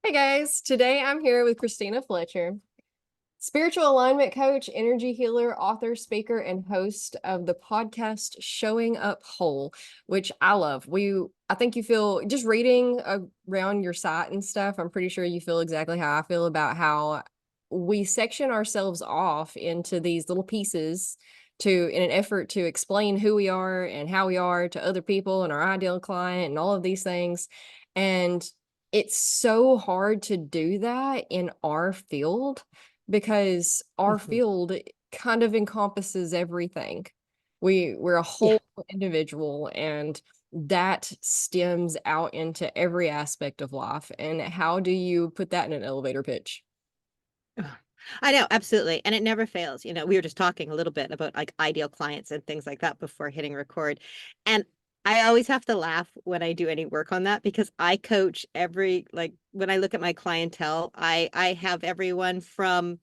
Hey guys, today I'm here with Christina Fletcher, spiritual alignment coach, energy healer, author, speaker, and host of the podcast Showing Up Whole, which I love. I think you feel just reading around your site and stuff. I'm pretty sure you feel exactly how I feel about how we section ourselves off into these little pieces in an effort to explain who we are and how we are to other people and our ideal client and all of these things. And it's so hard to do that in our field because our Mhm. field kind of encompasses everything. We're a Yeah. whole individual, and that stems out into every aspect of life. And how do you put that in an elevator pitch? Ugh. I know, absolutely. And it never fails. We were just talking a little bit about like ideal clients and things like that before hitting record. And I always have to laugh when I do any work on that because I coach like when I look at my clientele, I have everyone from,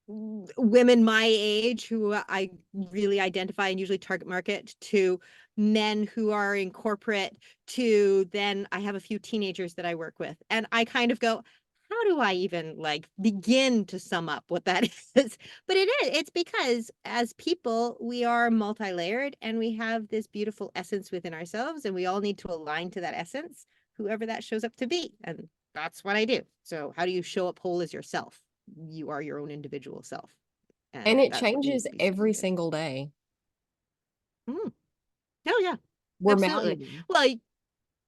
women my age who I really identify and usually target market to men who are in corporate to then I have a few teenagers that I work with. And I kind of go, how do I even like begin to sum up what that is? But it's because as people, we are multi-layered and we have this beautiful essence within ourselves, and we all need to align to that essence, whoever that shows up to be. And that's what I do. So, how do you show up whole as yourself? You are your own individual self. And And it that's what needs changes to be every cemented. single day. Mm. Oh, yeah, We're absolutely. malleable. Well,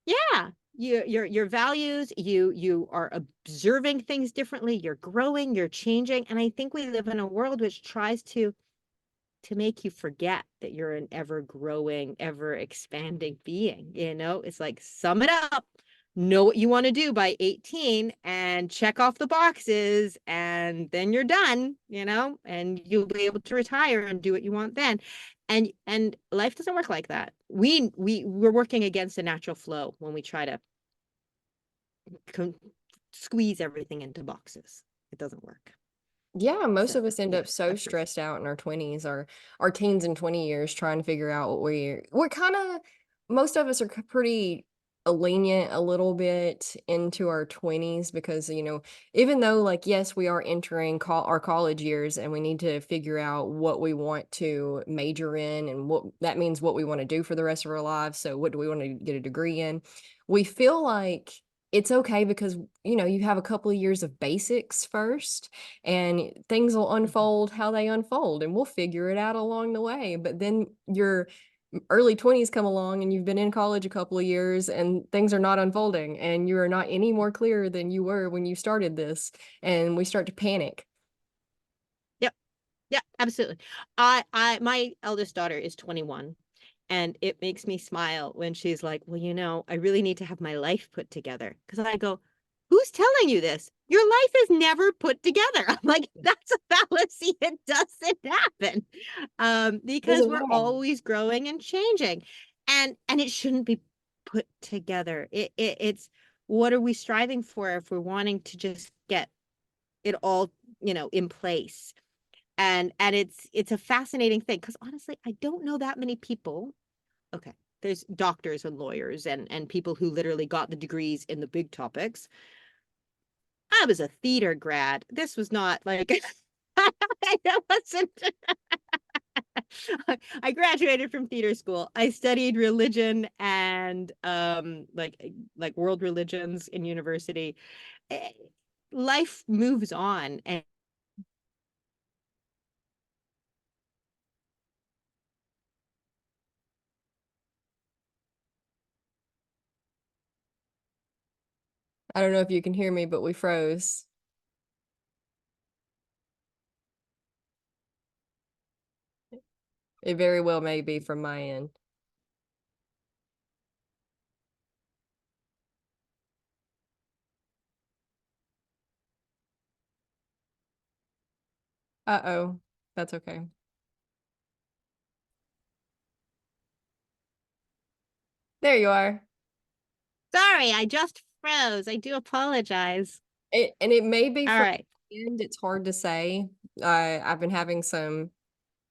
yeah, your values, you are observing things differently, you're growing, you're changing, and I think we live in a world which tries to make you forget that you're an ever growing, ever expanding being. It's like sum it up, know what you want to do by 18 and check off the boxes and then you're done, and you'll be able to retire and do what you want then. And life doesn't work like that. We're working against a natural flow when we try to squeeze everything into boxes. It doesn't work. Yeah, most So of us end yeah, up so that's for sure. stressed out in our 20s or our teens and 20 years trying to figure out what we're kind of most of us are pretty lenient a little bit into our 20s because even though like yes, we are entering our college years and we need to figure out what we want to major in and what that means, what we want to do for the rest of our lives. So what do we want to get a degree in? We feel like it's okay because you have a couple of years of basics first and things will Mhm. unfold how they unfold and we'll figure it out along the way. But then your early 20s come along and you've been in college a couple of years and things are not unfolding and you are not any more clear than you were when you started this, and we start to panic. Yep. Yeah, absolutely. My eldest daughter is 21, and it makes me smile when she's like, "Well, I really need to have my life put together." Because I go, "Who's telling you this? Your life is never put together." I'm like, "That's a fallacy. It doesn't happen." Because Doesn't we're matter. always growing and changing, and it shouldn't be put together. It's what are we striving for if we're wanting to just get it all, in place? And it's a fascinating thing because honestly I don't know that many people. Okay, there's doctors and lawyers and people who literally got the degrees in the big topics. I was a theater grad. This was not like I wasn't. I graduated from theater school. I studied religion and like world religions in university. Eh, Life moves on, and I don't know if you can hear me, but we froze. It very well may be from my end. Uh-oh. That's okay. There you are. sorry, I just froze. I do apologize. And it may be All from right. my end. It's hard to say. I've been having some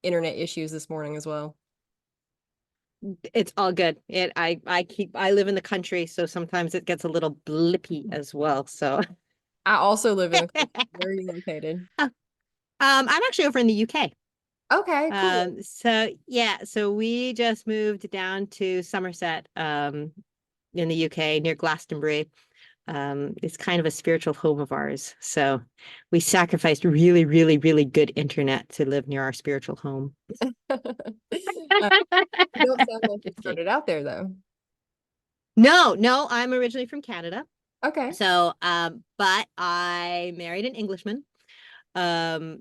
internet issues this morning as well. It's all good. I live in the country, so sometimes it gets a little blippy as well. So I also live in the country. Where are you located? I'm actually over in the UK. Okay, cool. So yeah, so we just moved down to Somerset, in the UK near Glastonbury. It's kind of a spiritual home of ours. So we sacrificed really, really, really good internet to live near our spiritual home. You don't sound like you Just kidding. started out there though. No, no, I'm originally from Canada. Okay. So, but I married an Englishman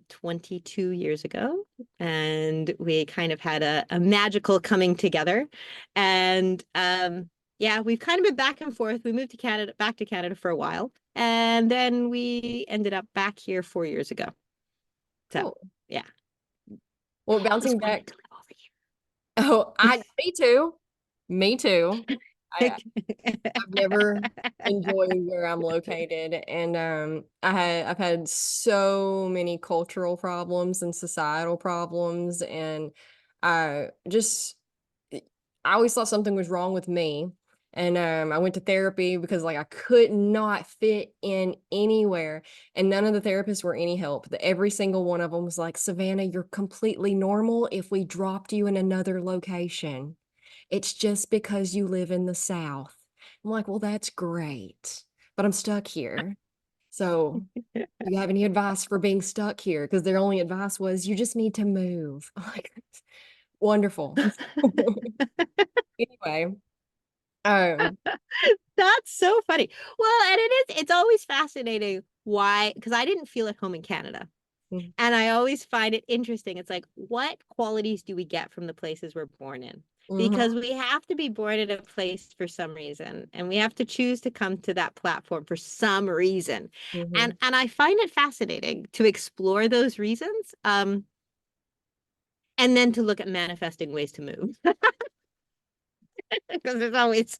22 years ago, and we kind of had a magical coming together. And yeah, we've kind of been back and forth. We moved to Canada, back to Canada for a while, and then we ended up back here 4 years ago. So Cool. yeah, Well, I always bouncing wanted back. to live over Oh, me too. Me too. here. I've never enjoyed where I'm located, and I've had so many cultural problems and societal problems, and I just I always thought something was wrong with me. And I went to therapy because like I could not fit in anywhere, and none of the therapists were any help. Every single one of them was like, Savannah, you're completely normal if we dropped you in another location. It's just because you live in the South. I'm like, well, that's great, but I'm stuck here. So, do you have any advice for being stuck here? Because their only advice was, you just need to move. I'm like, wonderful. Anyway, um, That's so funny. Well, and it's always fascinating why, because I didn't feel at home in Canada. mm, And I always find it interesting. It's like, what qualities do we get from the places we're born in? mhm, Because we have to be born in a place for some reason, and we have to choose to come to that platform for some reason. mhm. And I find it fascinating to explore those reasons, and then to look at manifesting ways to move. Because there's always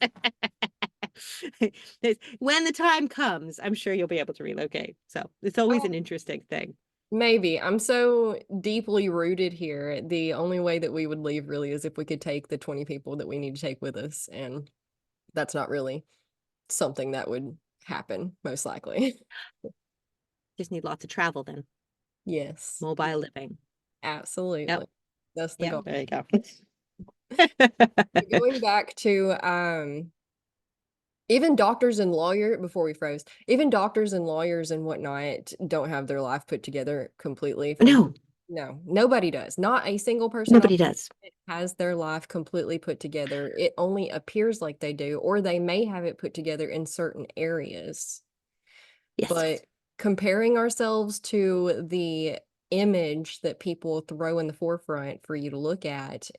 when the time comes, I'm sure you'll be able to relocate. So it's always Oh, an interesting thing. maybe. I'm so deeply rooted here. The only way that we would leave really is if we could take the 20 people that we need to take with us. And that's not really something that would happen, most likely. Just need lots of travel then. Yes, Mobile living. Yep. absolutely. That's the Yep. goal. There you go. But going back to even doctors and lawyer before we froze, even doctors and lawyers and whatnot don't have their life put together completely from No, no, nobody does. Not a single person on nobody does. it has their life completely put together. It only appears like they do, or they may have it put together in certain areas. Yes. But comparing ourselves to the image that people throw in the forefront for you to look at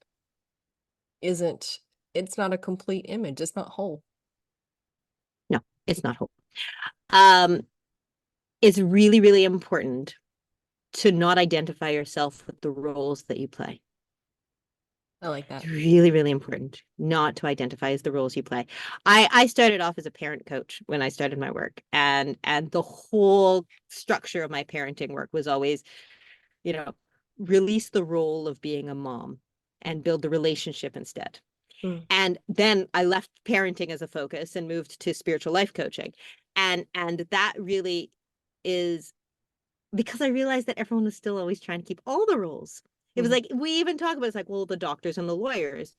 isn't, it's not a complete image. It's not whole. No, it's not hope. Um, it's really, really important to not identify yourself with the roles that you play. I like It's that. really, really important not to identify as the roles you play. I started off as a parent coach when I started my work, and the whole structure of my parenting work was always, you know, release the role of being a mom and build the relationship instead. Mm, And then I left parenting as a focus and moved to spiritual life coaching. And that really is because I realized that everyone was still always trying to keep all the roles. It was mhm, like we even talk about it's like, well, the doctors and the lawyers,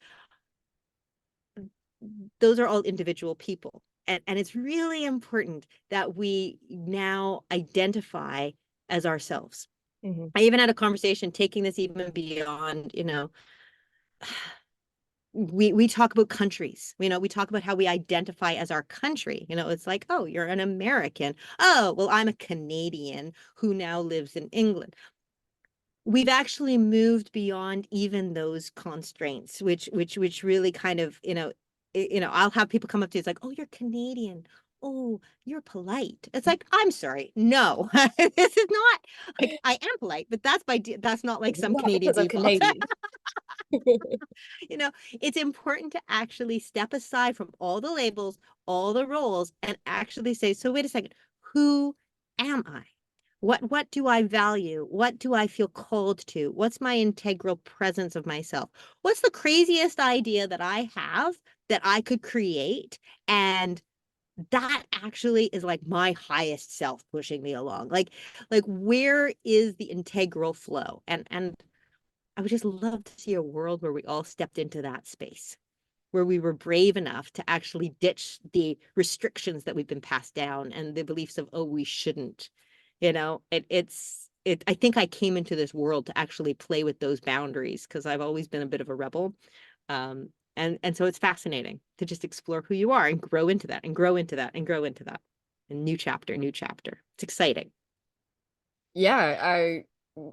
those are all individual people. And it's really important that we now identify as ourselves. mhm, I even had a conversation taking this even beyond, we talk about countries. We talk about how we identify as our country. It's like, oh, you're an American. Oh, well, I'm a Canadian who now lives in England. We've actually moved beyond even those constraints, which really kind of, I'll have people come up to you, it's like, oh, you're Canadian. Oh, you're polite. It's like, I'm sorry. No, this is not like I am polite, but that's not like some not Canadian because I'm default. Canadian. you know, it's important to actually step aside from all the labels, all the roles, and actually say, so wait a second, who am I? What do I value? What do I feel called to? What's my integral presence of myself? What's the craziest idea that I have that I could create? And that actually is like my highest self pushing me along. Like where is the integral flow? And I would just love to see a world where we all stepped into that space, where we were brave enough to actually ditch the restrictions that we've been passed down and the beliefs of, oh, we shouldn't. I think I came into this world to actually play with those boundaries because I've always been a bit of a rebel. And so it's fascinating to just explore who you are and grow into that and grow into that and grow into that. And new chapter, new chapter. It's exciting. Yeah, I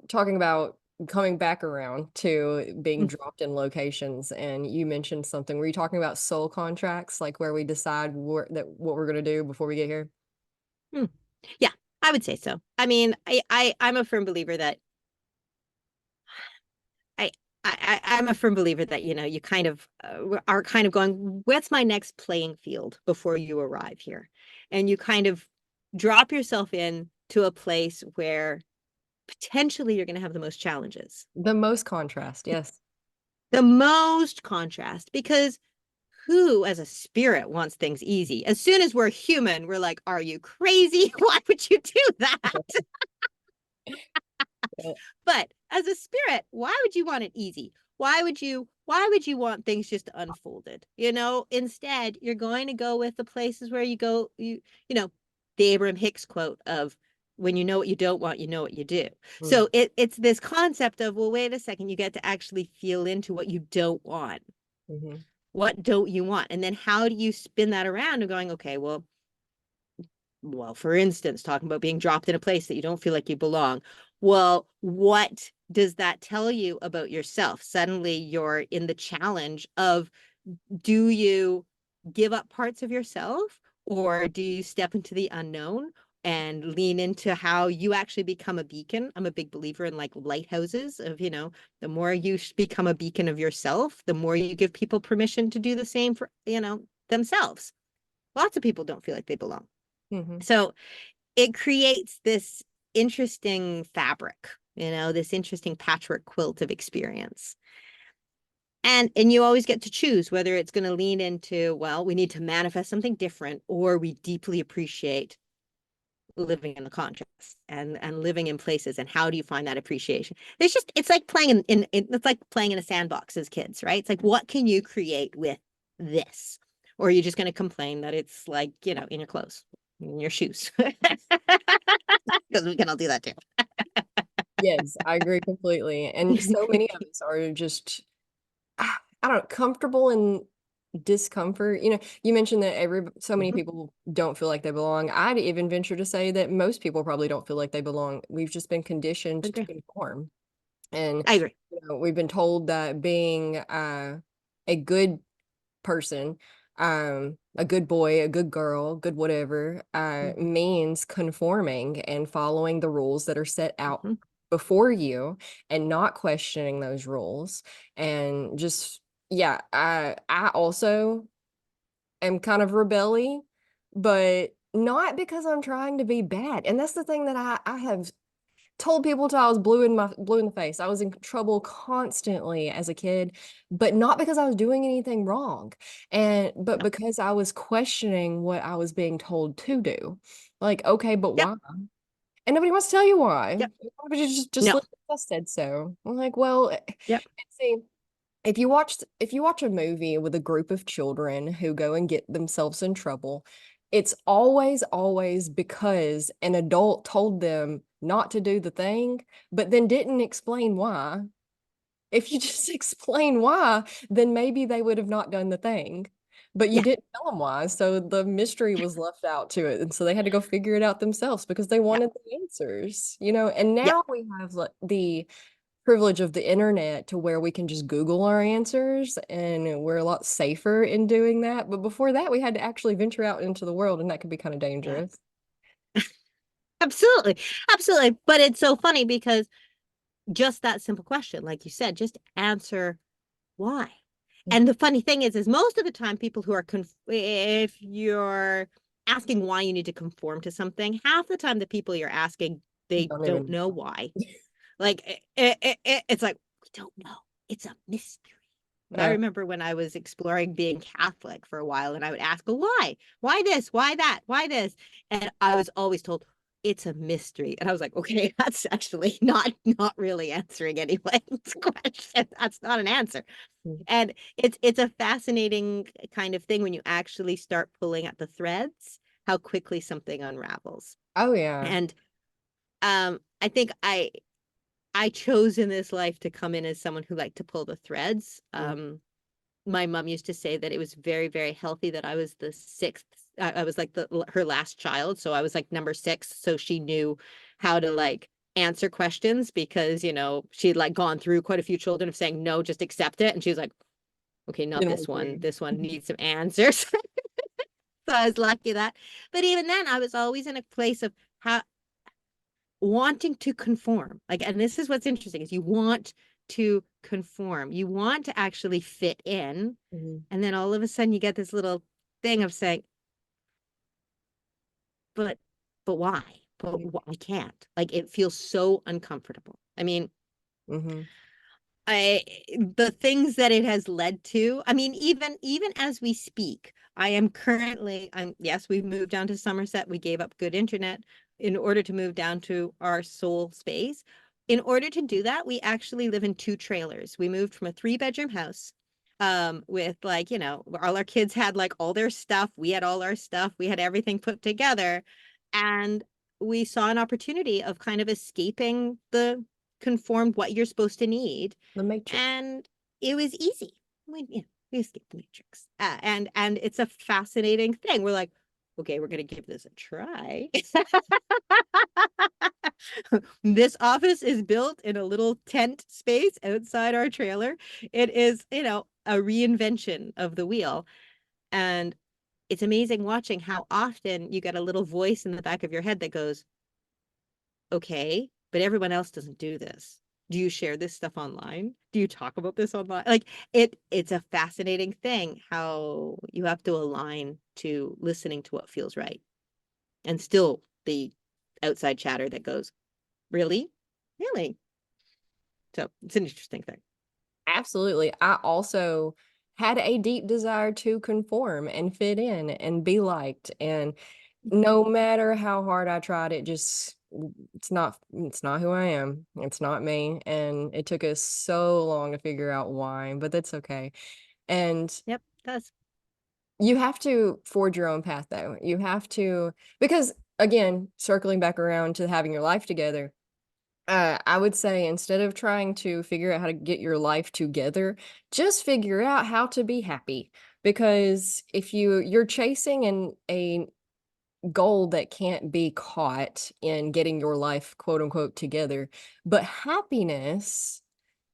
talking about coming back around to being Mm, dropped in locations, and you mentioned something. Were you talking about soul contracts, like where we decide what we're gonna do before we get here? mm. Yeah, I would say so. I mean, I'm a firm believer that I, I'm a firm believer that, you kind of are kind of going, what's my next playing field before you arrive here? And you kind of drop yourself in to a place where potentially you're going to have the most challenges, The most contrast, yes. the most contrast, because who as a spirit wants things easy? As soon as we're human, we're like, are you crazy? Why would you do that? Yeah. But as a spirit, why would you want it easy? Why would you want things just unfolded? Instead, you're going to go with the places where you go, the Abraham Hicks quote of when you know what you don't want, you know what you do. Mm, So it's this concept of, well, wait a second, you get to actually feel into what you don't want. mhm, What don't you want? And then how do you spin that around and going, okay, well, for instance, talking about being dropped in a place that you don't feel like you belong. Well, what does that tell you about yourself? Suddenly you're in the challenge of, do you give up parts of yourself, or do you step into the unknown and lean into how you actually become a beacon? I'm a big believer in like lighthouses of, the more you become a beacon of yourself, the more you give people permission to do the same for, themselves. Lots of people don't feel like they belong. mhm. So it creates this interesting fabric, this interesting patchwork quilt of experience. And you always get to choose whether it's going to lean into, well, we need to manifest something different, or we deeply appreciate living in the contrast and living in places. And how do you find that appreciation? It's like playing it's like playing in a sandbox as kids, right? It's like, what can you create with this? Or are you just going to complain that it's like, in your clothes, in your shoes? Because we can all do that too. Yes, I agree completely. And so many of us are just, I don't know, comfortable in discomfort. You mentioned that so many Mhm. people don't feel like they belong. I'd even venture to say that most people probably don't feel like they belong. We've just been conditioned I to agree. conform. And I agree. we've been told that being a good person, a good boy, a good girl, good whatever, Mhm. means conforming and following the rules that are set out Mhm. before you and not questioning those rules. And just, yeah, I also am kind of rebelly, but not because I'm trying to be bad. And that's the thing that I have told people till I was blue in the face. I was in trouble constantly as a kid, but not because I was doing anything wrong. But No. because I was questioning what I was being told to do. Like, okay, but Yep. why? And nobody wants to tell you why. Yep. Why would you just No. live because I said so? I'm like, well, Yep. see, if you watch a movie with a group of children who go and get themselves in trouble, it's always because an adult told them not to do the thing, but then didn't explain why. If you just explain why, then maybe they would have not done the thing. But you Yeah. didn't tell them why, so the mystery was left out to it. And so they had to go figure it out themselves because they Yeah. wanted the answers. And Yeah. now we have like the privilege of the internet to where we can just Google our answers and we're a lot safer in doing that. But before that, we had to actually venture out into the world, and that could be kind of Yeah. dangerous. Absolutely. Absolutely. But it's so funny because just that simple question, like you said, just answer why. And the funny thing is most of the time, people who are, if you're asking why you need to conform to something, half the time the people you're asking They Don't don't even. know why. Like it's like, we don't know. It's a mystery. And I Uh, remember when I was exploring being Catholic for a while, and I would ask, well, why? Why this? Why that? Why this? And I was always told, it's a mystery. And I was like, okay, that's actually not really answering anyone's question. That's not an answer. mm. And it's a fascinating kind of thing when you actually start pulling at the threads, how quickly something unravels. Oh yeah. And I think I chose in this life to come in as someone who liked to pull the threads. Mm. My mom used to say that it was very, very healthy that I was the sixth. I was like her last child, so I was like number six. So she knew how to like answer questions because she'd like gone through quite a few children of saying no, just accept it, and she was like, okay, not Then this what do one. you? This one needs some answers. So I was lucky that. But even then, I was always in a place of how wanting to conform. Like, and this is what's interesting is you want to conform. You want to actually fit in. Mhm. And then all of a sudden you get this little thing of saying, but why? But I can't. Like it feels so uncomfortable. I mean, Mhm. I the things that it has led to. I mean, even as we speak, I'm yes, we've moved down to Somerset. We gave up good internet in order to move down to our soul space. In order to do that, we actually live in two trailers. We moved from a 3-bedroom house with like, all our kids had like all their stuff. We had all our stuff. We had everything put together. And we saw an opportunity of kind of escaping the conformed what you're supposed to need, The Matrix. and it was easy. We escaped the matrix, and it's a fascinating thing. We're like, okay, we're gonna give this a try. This office is built in a little tent space outside our trailer. It is, a reinvention of the wheel, and it's amazing watching how often you get a little voice in the back of your head that goes, okay, but everyone else doesn't do this. Do you share this stuff online? Do you talk about this online? Like it's a fascinating thing how you have to align to listening to what feels right. And still the outside chatter that goes, really? Really? So it's an interesting thing. Absolutely. I also had a deep desire to conform and fit in and be liked. And no matter how hard I tried, it's not who I am. It's not me. And it took us so long to figure out why, but that's okay. And Yep, that's you have to forge your own path though. You have to, because again, circling back around to having your life together, I would say instead of trying to figure out how to get your life together, just figure out how to be happy. Because if you're chasing a goal that can't be caught in getting your life quote unquote together, but happiness,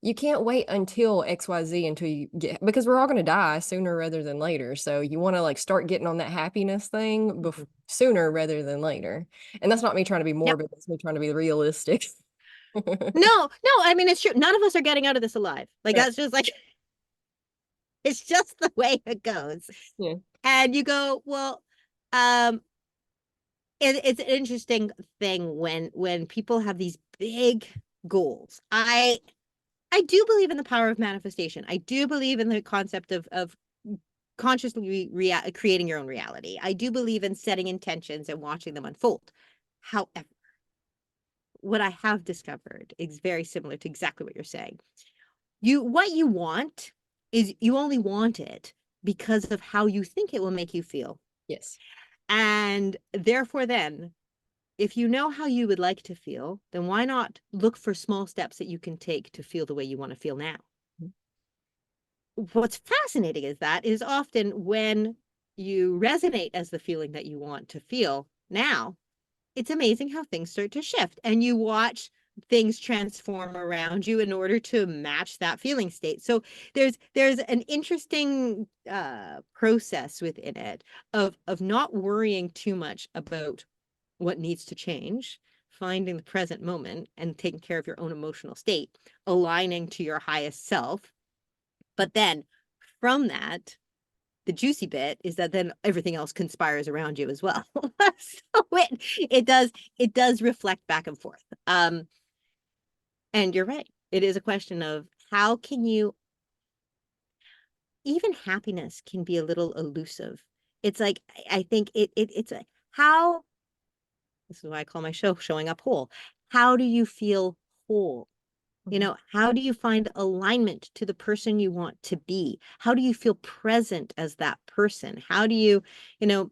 you can't wait until XYZ until you get, because we're all going to die sooner rather than later. So you want to like start getting on that happiness thing sooner rather than later. And that's not me trying to be yep. morbid, that's me trying to be realistic. No, I mean it's true. None of us are getting out of this alive. Like Right. that's just like it's just the way it goes. Yeah. And you go, well, um, it's an interesting thing when people have these big goals. I do believe in the power of manifestation. I do believe in the concept of consciously creating your own reality. I do believe in setting intentions and watching them unfold. However, what I have discovered is very similar to exactly what you're saying. What you want is you only want it because of how you think it will make you feel. Yes. And therefore, then, if you know how you would like to feel, then why not look for small steps that you can take to feel the way you want to feel now? What's fascinating is often when you resonate as the feeling that you want to feel now, it's amazing how things start to shift and you watch things transform around you in order to match that feeling state. So there's an interesting process within it of not worrying too much about what needs to change, finding the present moment and taking care of your own emotional state, aligning to your highest self. But then from that, the juicy bit is that then everything else conspires around you as well. So it does reflect back and forth. And you're right. It is a question of how can you, even happiness can be a little elusive. It's like I think it's a how, this is why I call my show Showing Up Whole. How do you feel whole? Mhm. How do you find alignment to the person you want to be? How do you feel present as that person? How do you know,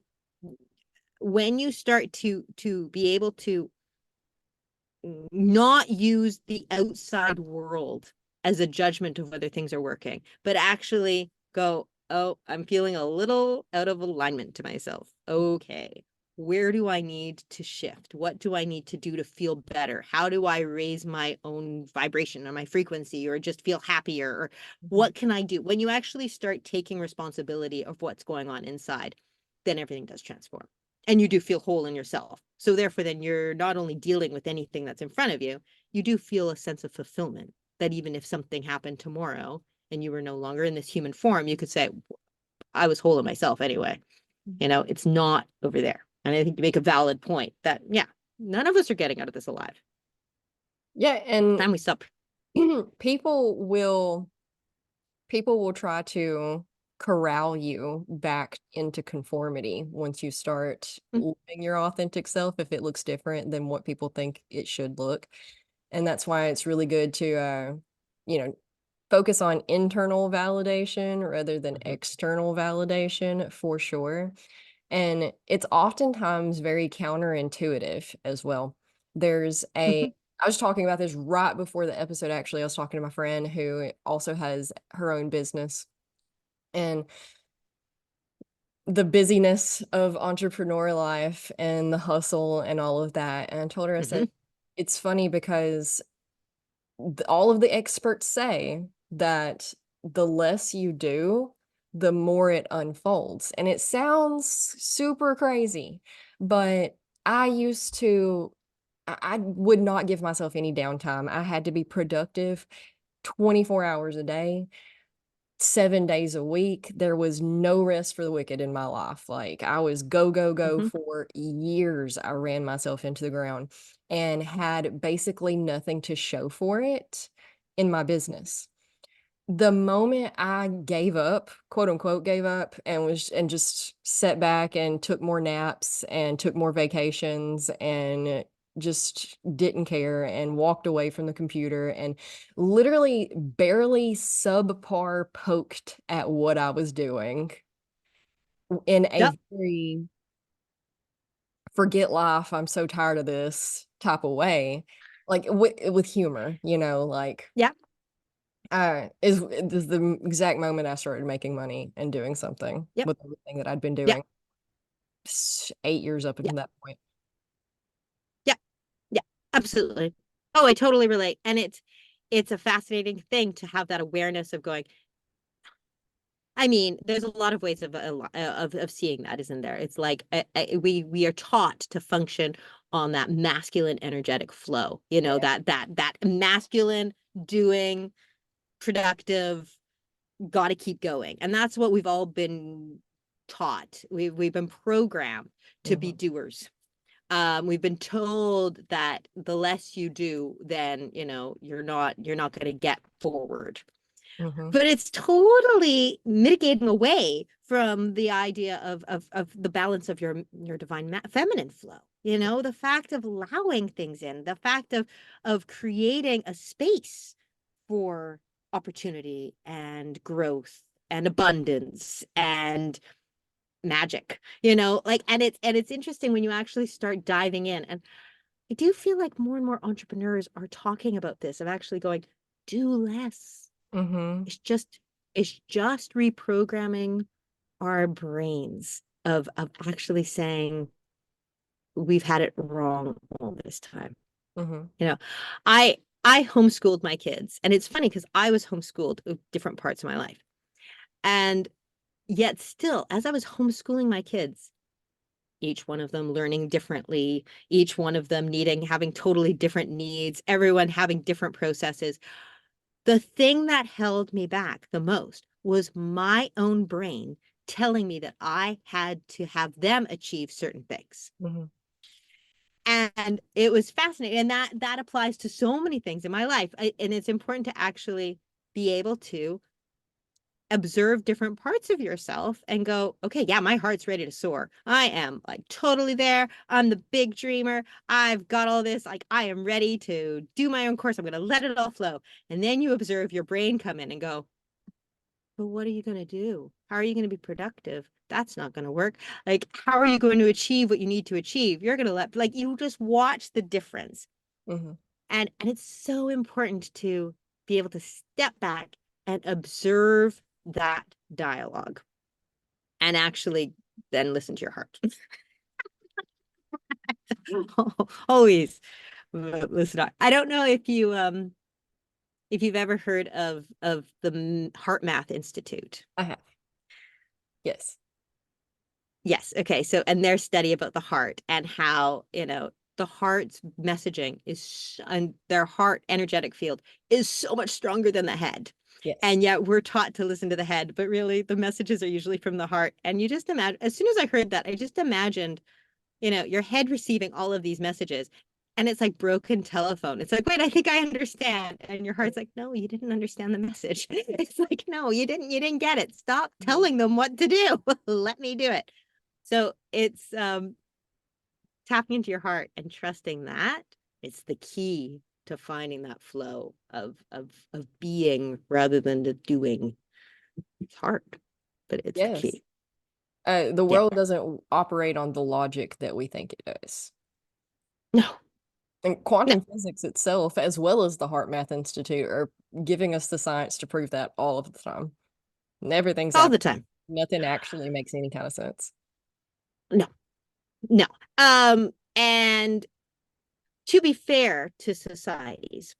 when you start to be able to not use the outside world as a judgment of whether things are working, but actually go, oh, I'm feeling a little out of alignment to myself. Okay. Where do I need to shift? What do I need to do to feel better? How do I raise my own vibration or my frequency or just feel happier? Or Mhm. what can I do? When you actually start taking responsibility of what's going on inside, then everything does transform and you do feel whole in yourself. So therefore, then you're not only dealing with anything that's in front of you, you do feel a sense of fulfillment that even if something happened tomorrow and you were no longer in this human form, you could say, I was whole in myself anyway. It's not over there. And I think you make a valid point that, yeah, none of us are getting out of this alive. Yeah, and Time we stop. people will people will try to corral you back into conformity once you start Mm-hmm. living your authentic self if it looks different than what people think it should look. And that's why it's really good to you know, focus on internal validation rather than external validation for sure. And it's oftentimes very counterintuitive as well. There's Mm-hmm. I was talking about this right before the episode, actually. I was talking to my friend who also has her own business, and the busyness of entrepreneur life and the hustle and all of that. And I told her, I Mm-hmm. said, it's funny because all of the experts say that the less you do, the more it unfolds. And it sounds super crazy, but I used to, I would not give myself any downtime. I had to be productive 24 hours a day, 7 days a week. There was no rest for the wicked in my life. Like I was go, go, go Mm-hmm. for years. I ran myself into the ground and had basically nothing to show for it in my business. The moment I gave up, quote unquote, gave up and just sat back and took more naps and took more vacations and just didn't care and walked away from the computer and literally barely subpar poked at what I was doing in a Yep. very forget life, I'm so tired of this type of way, like with humor, like Yep. is the exact moment I started making money and doing something Yep. with everything that I'd been Yep. doing 8 years up until Yep. that point. Yep. Yeah, absolutely. Oh, I totally relate. And it's a fascinating thing to have that awareness of going, I mean, there's a lot of ways of seeing that, isn't there? It's like we are taught to function on that masculine energetic flow, Yeah. that masculine doing, productive, got to keep going. And that's what we've all been taught. We've been programmed to be Hmm. doers. We've been told that the less you do, then you're not going to get forward. Hmm. But it's totally mitigating away from the idea of the balance of your divine feminine flow. The fact of allowing things in, the fact of creating a space for opportunity and growth and abundance and magic, like, and it's interesting when you actually start diving in. And I do feel like more and more entrepreneurs are talking about this, of actually going, do less. Hmm. It's just it's just reprogramming our brains of actually saying we've had it wrong all this time. Hmm. You know, I I homeschooled my kids, and it's funny because I was homeschooled at different parts of my life. And yet still, as I was homeschooling my kids, each one of them learning differently, each one of them having totally different needs, everyone having different processes. The thing that held me back the most was my own brain telling me that I had to have them achieve certain things. Mhm. And it was fascinating. And that applies to so many things in my life. And it's important to actually be able to observe different parts of yourself and go, okay, yeah, my heart's ready to soar. I am like totally there. I'm the big dreamer. I've got all this. Like, I am ready to do my own course. I'm going to let it all flow. And then you observe your brain come in and go, but what are you going to do? How are you going to be productive? That's not going to work. Like, how are you going to achieve what you need to achieve? You're going to like, you just watch the difference. Mhm. And it's so important to be able to step back and observe that dialogue and actually then listen to your heart. Always listen. I don't know if you've ever heard of the Heart Math Institute. I have. Yes. Yes. Okay. So, and their study about the heart and how, the heart's messaging and their heart energetic field is so much stronger than the head. Yes. And yet we're taught to listen to the head, but really the messages are usually from the heart. And you just imagine, as soon as I heard that, I just imagined, your head receiving all of these messages. And it's like broken telephone. It's like, wait, I think I understand. And your heart's like, no, you didn't understand the message. It's like, no, you didn't get it. Stop telling them what to do. Let me do it. So it's tapping into your heart and trusting that it's the key to finding that flow of being rather than the doing. It's hard, but it's the Yes. key. The Yeah. world doesn't operate on the logic that we think it does. No, And no, quantum physics itself, as well as the Heart Math Institute, are giving us the science to prove that all of the time. And everything's all out. the time. Nothing actually makes any kind of sense. No, no. And to be fair to societies,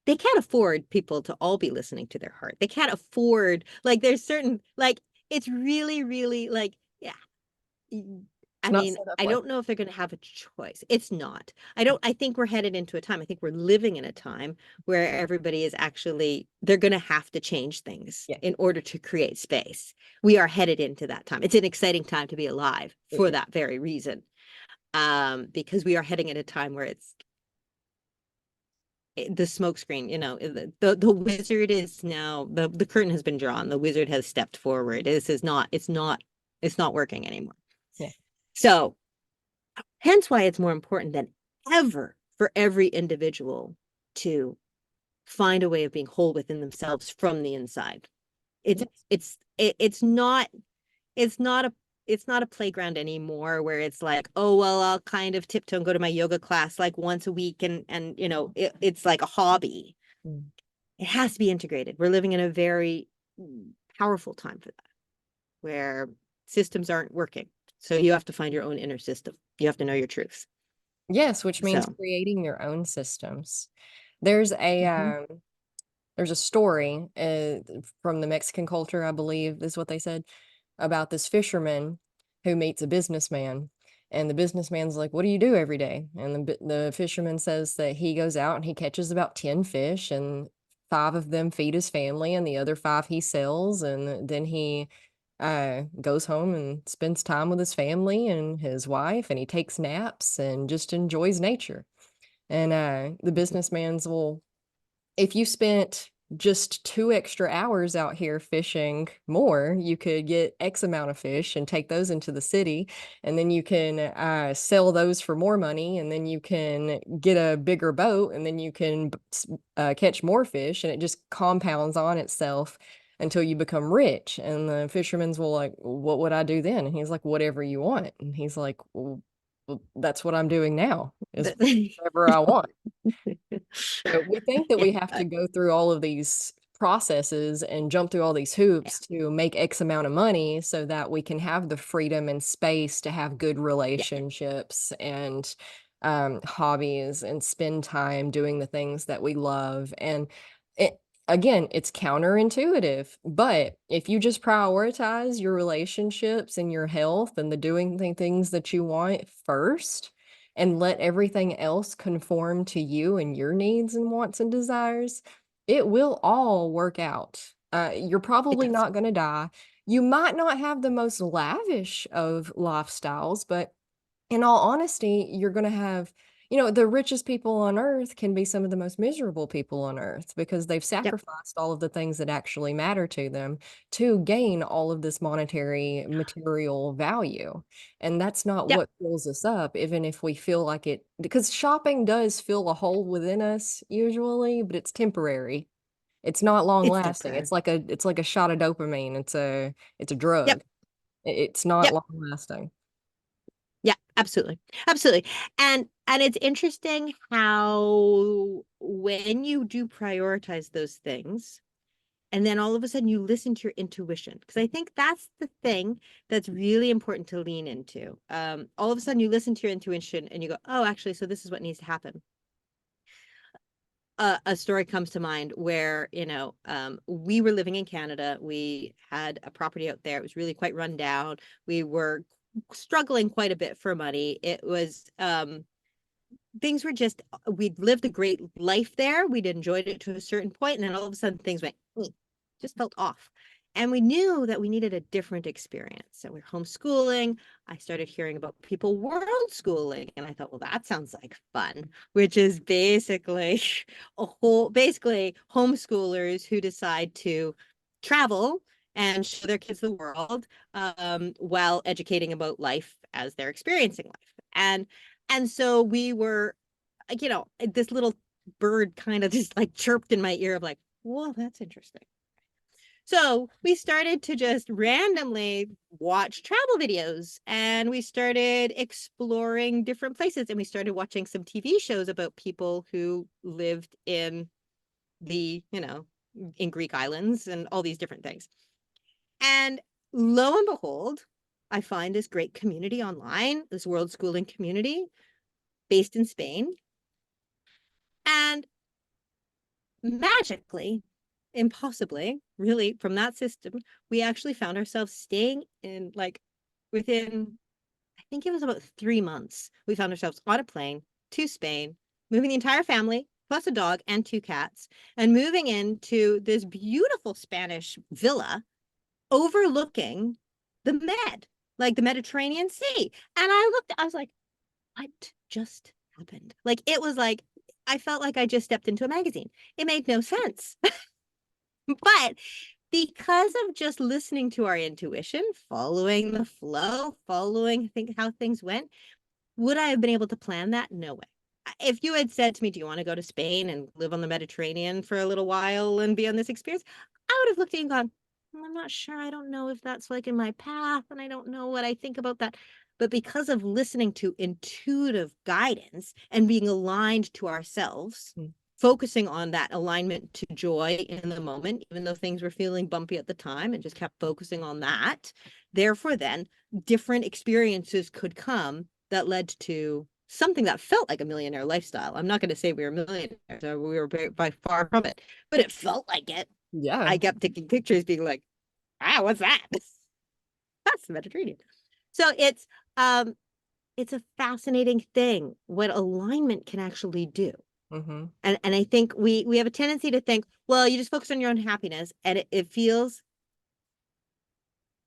they can't afford people to all be listening to their heart. They can't afford, like, there's certain, like, it's really, really like, yeah. It's I not mean, set up I like don't know if they're going to have a choice. It's not. I think we're headed into a time. I think we're living in a time where everybody is actually, they're going to have to change things yeah, in order to create space. We are headed into that time. It's an exciting time to be alive it for is. that very reason. Because we are heading at a time where it's the smoke screen, the wizard is now, the curtain has been drawn. The wizard has stepped forward. It's not working anymore. Yeah. So hence why it's more important than ever for every individual to find a way of being whole within themselves from the inside. It's Yes. it's not it's not a it's not a playground anymore where it's like, oh well, I'll kind of tiptoe and go to my yoga class like once a week, and it's like a hobby. Mm. It has to be integrated. We're living in a very powerful time for that, where systems aren't working. So you have to find your own inner system. You have to know your truth. Yes, which means So, creating your own systems. There's a mhm. um, there's a story from the Mexican culture, I believe, is what they said, about this fisherman who meets a businessman. And the businessman's like, "What do you do every day?" And the fisherman says that he goes out and he catches about 10 fish, and five of them feed his family, and the other five he sells. And then he goes home and spends time with his family and his wife, and he takes naps and just enjoys nature. And the businessman's, well, if you spent just 2 extra hours out here fishing more, you could get X amount of fish and take those into the city, and then you can sell those for more money, and then you can get a bigger boat, and then you can catch more fish, and it just compounds on itself until you become rich. And the fisherman's, well, like, what would I do then? And he's like, whatever you want. And he's like, well, that's what I'm doing now, is whatever I want. So we think that Yeah, we have to go through all of these processes and jump through all these hoops yeah, to make X amount of money so that we can have the freedom and space to have good yeah. relationships and hobbies and spend time doing the things that we love. And it, again, it's counterintuitive, but if you just prioritize your relationships and your health and the doing the things that you want first, and let everything else conform to you and your needs and wants and desires, it will all work out. You're It probably does. not going to die. You might not have the most lavish of lifestyles, but in all honesty, you're going to have, the richest people on earth can be some of the most miserable people on earth because they've Yep. sacrificed all of the things that actually matter to them to gain all of this monetary material value. And that's not Yep. what fills us up, even if we feel like it, because shopping does fill a hole within us usually, but it's temporary. It's not long It's lasting. temporary. It's like a shot of dopamine. It's a Yep. drug. It's not Yep. long lasting. Yeah, absolutely. Absolutely. And it's interesting how when you do prioritize those things, and then all of a sudden you listen to your intuition, because I think that's the thing that's really important to lean into. All of a sudden you listen to your intuition and you go, oh, actually, so this is what needs to happen. A story comes to mind where, we were living in Canada. We had a property out there. It was really quite run down. We were struggling quite a bit for money. It was things were just, we'd lived a great life there. We'd enjoyed it to a certain point, and then all of a sudden things went, just felt off. And we knew that we needed a different experience. So we were homeschooling. I started hearing about people world schooling. And I thought, well, that sounds like fun, which is basically basically homeschoolers who decide to travel and show their kids the world, while educating about life as they're experiencing life. And so we were, this little bird kind of just like chirped in my ear of like, well, that's interesting. So we started to just randomly watch travel videos, and we started exploring different places, and we started watching some TV shows about people who lived in the, in Greek islands and all these different things. And lo and behold, I find this great community online, this world schooling community based in Spain. And magically, impossibly, really, from that system, we actually found ourselves staying in, like, within, I think it was about 3 months, we found ourselves on a plane to Spain, moving the entire family, plus a dog and two cats, and moving into this beautiful Spanish villa overlooking the like the Mediterranean Sea. And I was like, what just happened? Like, it was like, I felt like I just stepped into a magazine. It made no sense. But because of just listening to our intuition, following the flow, following, I think, how things went, would I have been able to plan that? No way. If you had said to me, do you want to go to Spain and live on the Mediterranean for a little while and be on this experience? I would have looked at you and gone, I'm not sure. I don't know if that's like in my path, and I don't know what I think about that. But because of listening to intuitive guidance and being aligned to ourselves, focusing on that alignment to joy in the moment, even though things were feeling bumpy at the time, and just kept focusing on that, therefore, then different experiences could come that led to something that felt like a millionaire lifestyle. I'm not going to say we were millionaires, or we were by far from it, but it felt like it. Yeah. I kept taking pictures being like, what's that? That's the Mediterranean. So it's a fascinating thing what alignment can actually do. Mm-hmm. And I think we have a tendency to think, well, you just focus on your own happiness, and it feels,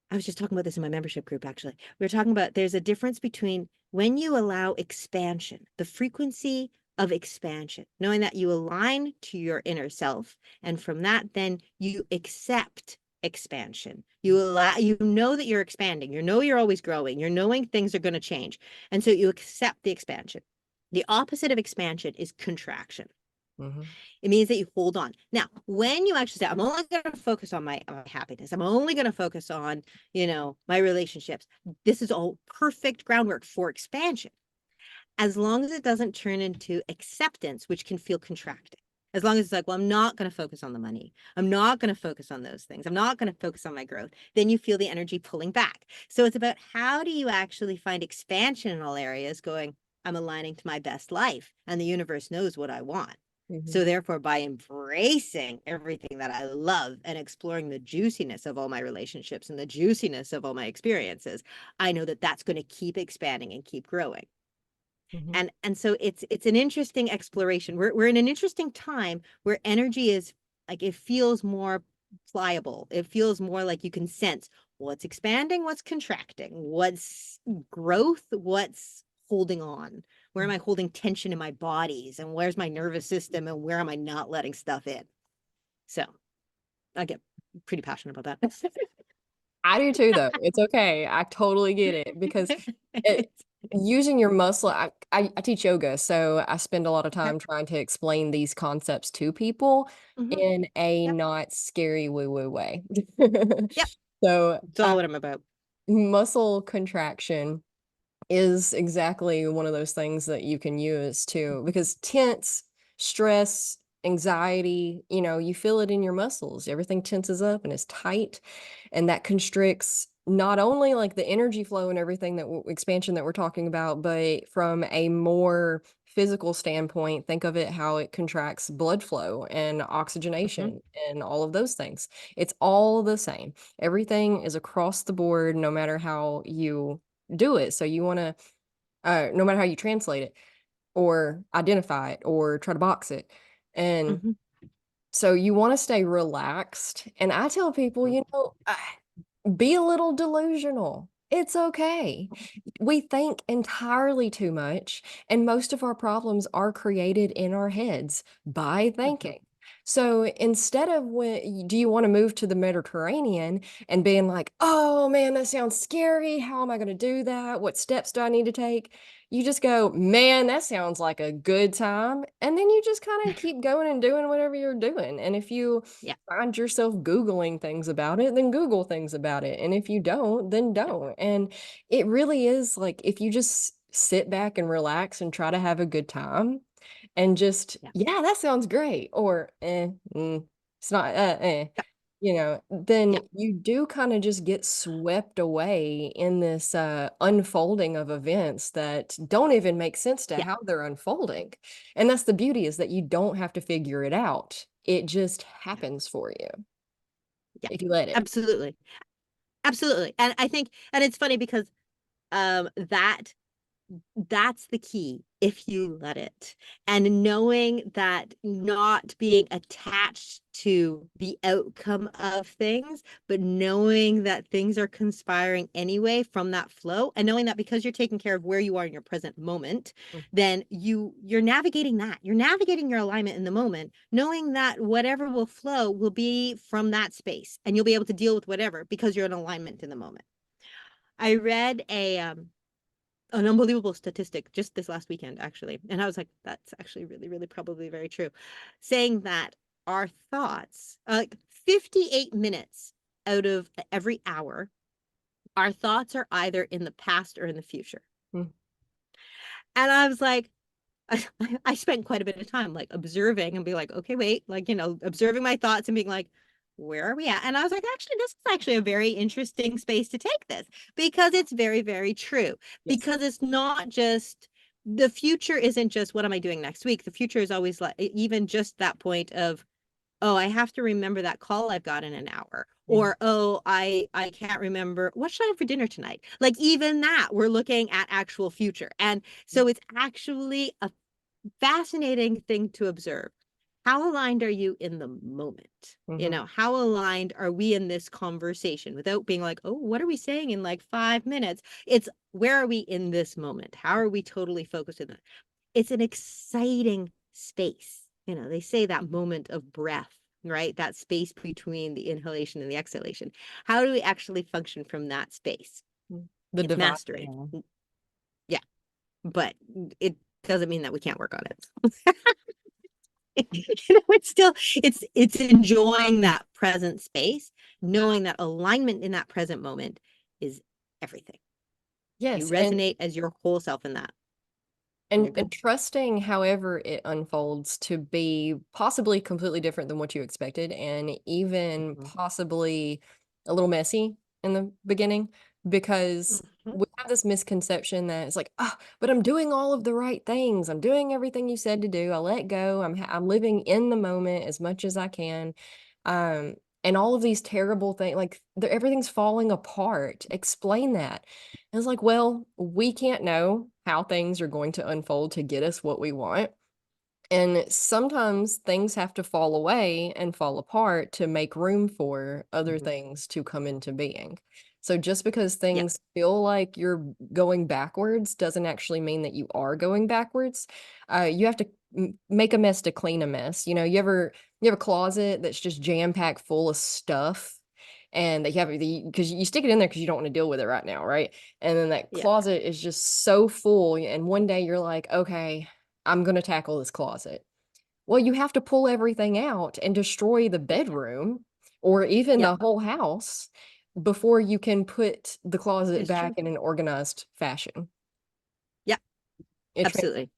I was just talking about this in my membership group, actually. We were talking about there's a difference between when you allow expansion, the frequency of expansion, knowing that you align to your inner self. And from that, then you accept expansion. You allow, you know that you're expanding, you're always growing, you're knowing things are going to change. And so you accept the expansion. The opposite of expansion is contraction. Mm-hmm. It means that you hold on. Now, when you actually say, I'm only going to focus on my happiness, I'm only going to focus on, my relationships, this is all perfect groundwork for expansion. As long as it doesn't turn into acceptance, which can feel contracting. As long as it's like, well, I'm not going to focus on the money. I'm not going to focus on those things. I'm not going to focus on my growth. Then you feel the energy pulling back. So it's about how do you actually find expansion in all areas going, I'm aligning to my best life, and the universe knows what I want. Mm-hmm. So therefore, by embracing everything that I love and exploring the juiciness of all my relationships and the juiciness of all my experiences, I know that that's going to keep expanding and keep growing. Mm-hmm. And so it's an interesting exploration. We're in an interesting time where energy is like, it feels more pliable. It feels more like you can sense what's expanding, what's contracting, what's growth, what's holding on, where am I holding tension in my bodies, and where's my nervous system, and where am I not letting stuff in. So I get pretty passionate about that. I do too, though. It's okay. I totally get it because it, using your muscle, I teach yoga, so I spend a lot of Okay. time trying to explain these concepts to people Mhm. in a Yep. not scary woo-woo way. Yep. So, It's all what I'm about. muscle contraction is exactly one of those things that you can use too, because tense, stress, anxiety, you feel it in your muscles. Everything tenses up and is tight, and that constricts not only like the energy flow and everything expansion that we're talking about, but from a more physical standpoint, think of it how it contracts blood flow and Mhm. oxygenation and all of those things. It's all the same. Everything is across the board, no matter how you do it. So you want to, no matter how you translate it or identify it or try to box it. And Mhm. so you want to stay relaxed. And I tell people, be a little delusional. It's okay. We think entirely too much, and most of our problems are created in our heads by Mhm. thinking. So instead of do you want to move to the Mediterranean and being like, oh man, that sounds scary. How am I going to do that? What steps do I need to take? You just go, man, that sounds like a good time. And then you just kind of keep going and doing whatever you're doing. And if you Yeah. find yourself Googling things about it, then Google things about it. And if you don't, then Yeah. don't. And it really is like if you just sit back and relax and try to have a good time and just, Yeah. yeah, that sounds great. Or, it's not, Yeah. then Yeah. you do kind of just get swept away in this unfolding of events that don't even make sense to Yeah. how they're unfolding. And that's the beauty, is that you don't have to figure it out. It just Yeah. happens for you Yeah. if you let it. Absolutely. Absolutely. And I think, and it's funny because that that's the key, if you let it. And knowing that, not being attached to the outcome of things, but knowing that things are conspiring anyway from that flow, and knowing that because you're taking care of where you are in your present moment, then you're navigating that. You're navigating your alignment in the moment, knowing that whatever will flow will be from that space, and you'll be able to deal with whatever because you're in alignment in the moment. I read an unbelievable statistic just this last weekend, actually. And I was like, that's actually really, really probably very true. Saying that our thoughts, like 58 minutes out of every hour, our thoughts are either in the past or in the future. Mm. And I was like, I spent quite a bit of time like observing and be like, okay, wait, like, observing my thoughts and being like, where are we at? And I was like, actually, this is actually a very interesting space to take this, because it's very, very true. Yes. Because it's not just, the future isn't just what am I doing next week? The future is always like, even just that point of, oh, I have to remember that call I've got in an hour. Yeah. Or, oh, I can't remember what should I have for dinner tonight. Like, even that, we're looking at actual future. And so it's actually a fascinating thing to observe. How aligned are you in the moment? Mm-hmm. How aligned are we in this conversation without being like, oh, what are we saying in like 5 minutes? It's, where are we in this moment? How are we totally focused in that? It's an exciting space. They say that moment of breath, right? That space between the inhalation and the exhalation. How do we actually function from that spape? The It's divine. mastery. Yeah. Yeah. But it doesn't mean that we can't work on it. It's still, it's enjoying that present space, knowing that alignment in that present moment is everything. You Yes. And resonate as your whole self in that, and And you're good. and trusting however it unfolds to be possibly completely different than what you expected, and even Mhm. possibly a little messy in the beginning, because Mhm. we have this misconception that it's like, oh, but I'm doing all of the right things. I'm doing everything you said to do. I let go. I'm living in the moment as much as I can. Um, and all of these terrible things, like everything's falling apart. Explain that. And it's like, well, we can't know how things are going to unfold to get us what we want. And sometimes things have to fall away and fall apart to make room for other Mhm. things to come into being. So just because Yeah. things feel like you're going backwards doesn't actually mean that you are going backwards. You have to make a mess to clean a mess. You have a closet that's just jam packed full of stuff, and that you have because you stick it in there because you don't want to deal with it right now, right? And then that Yeah. closet is just so full, and one day you're like, okay, I'm gonna tackle this closet. Well, you have to pull everything out and destroy the bedroom or even Yep. the whole house before you can put the closet It's back true. in an organized fashion. Yep. It trans Absolutely.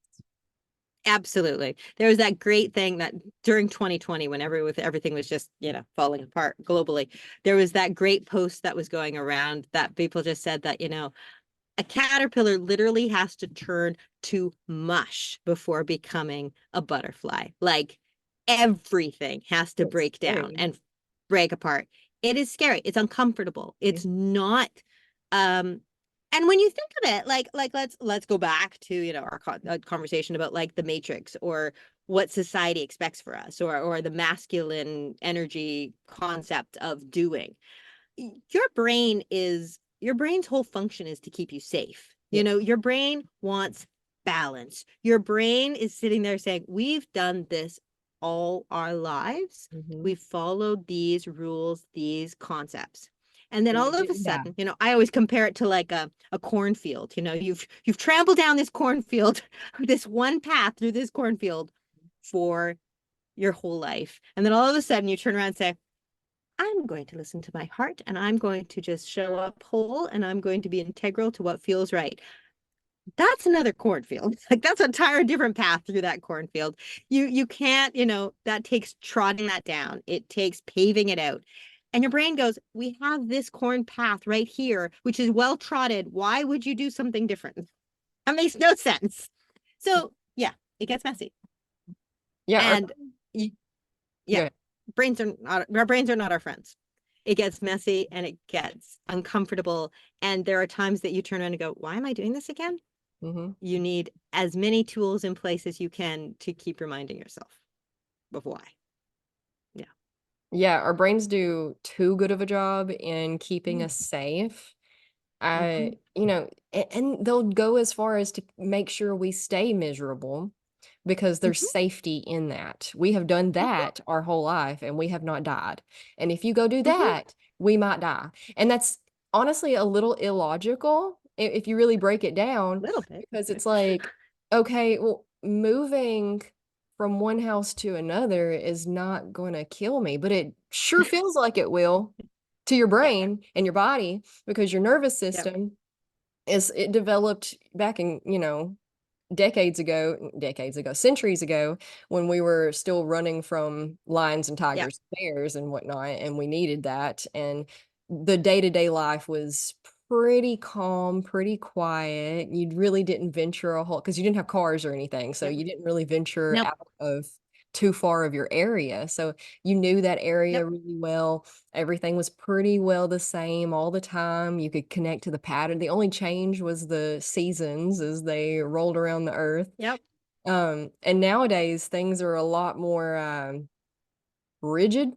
Absolutely. There was that great thing that during 2020, when with everything was just, falling apart globally, there was that great post that was going around that people just said that, a caterpillar literally has to turn to mush before becoming a butterfly. Like everything has to it's break down scary. and break apart. It is scary. It's uncomfortable. It's not um and when you think of it, like let's go back to, our conversation about like the matrix or what society expects for us or the masculine energy concept of doing. Your brain's whole function is to keep you safe. Yes. Your brain wants balance. Your brain is sitting there saying, we've done this all our lives. Hmm. We've followed these rules, these concepts. And then And all you of a didn't die. sudden, I always compare it to like a cornfield. You've trampled down this cornfield, this one path through this cornfield for your whole life. And then all of a sudden you turn around and say, I'm going to listen to my heart and I'm going to just show up whole and I'm going to be integral to what feels right. That's another cornfield. Like that's an entire different path through that cornfield. You can't, that takes trotting that down. It takes paving it out. And your brain goes, we have this corn path right here, which is well trotted. Why would you do something different? That makes no sense. So yeah, it gets messy. Yeah, And yeah, good. our brains are not our friends. It gets messy and it gets uncomfortable. And there are times that you turn around and go, why am I doing this again? Hmm. You need as many tools in place as you can to keep reminding yourself of why. Yeah. Yeah, our brains do too good of a job in keeping Mm-hmm. us safe. Mm-hmm. And they'll go as far as to make sure we stay miserable because there's Mm-hmm. safety in that. We have done that our whole life and we have not died. And if you go do Mm-hmm. that, we might die. And that's honestly a little illogical if you really break it down, A little bit. because it's like, okay, well, moving from one house to another is not going to kill me, but it sure feels like it will to your Yep. brain and your body because your nervous Yep. system is it developed back in, centuries ago, when we were still running from lions and Yep. tigers, bears and whatnot, and we needed that. And the day-to-day life was pretty calm, pretty quiet. You really didn't venture a whole because you didn't have cars or anything, so Yep. you didn't really venture Nope. out of too far of your area. So you knew that area Yep. really well. Everything was pretty well the same all the time. You could connect to the pattern. The only change was the seasons as they rolled around the earth. Yep. And nowadays things are a lot more rigid.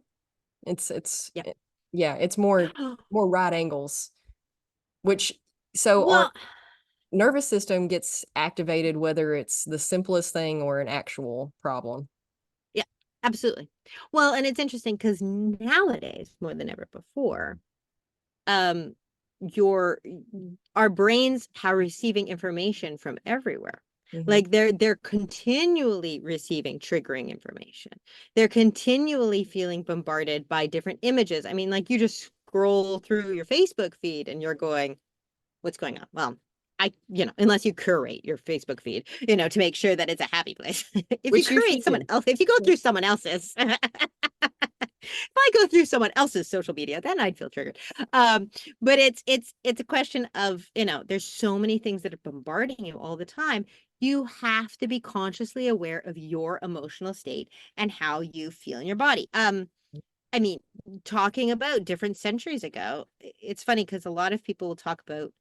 It's Yep. yeah, it's more right angles, which so our Well, nervous system gets activated whether it's the simplest thing or an actual problem. yeah, absolutely. Well, and it's interesting because nowadays, more than ever before, um your our brains are receiving information from everywhere. Hmm. Like they're continually receiving triggering information. They're continually feeling bombarded by different images. I mean, like you just scroll through your Facebook feed and you're going, what's going on? Well, unless you curate your Facebook feed, to make sure that it's a happy place. Which you should do. If you go through someone else's, if I go through someone else's social media, then I'd feel triggered. But it's a question of, there's so many things that are bombarding you all the time. You have to be consciously aware of your emotional state and how you feel in your body. I mean, talking about different centuries ago, it's funny because a lot of people will talk about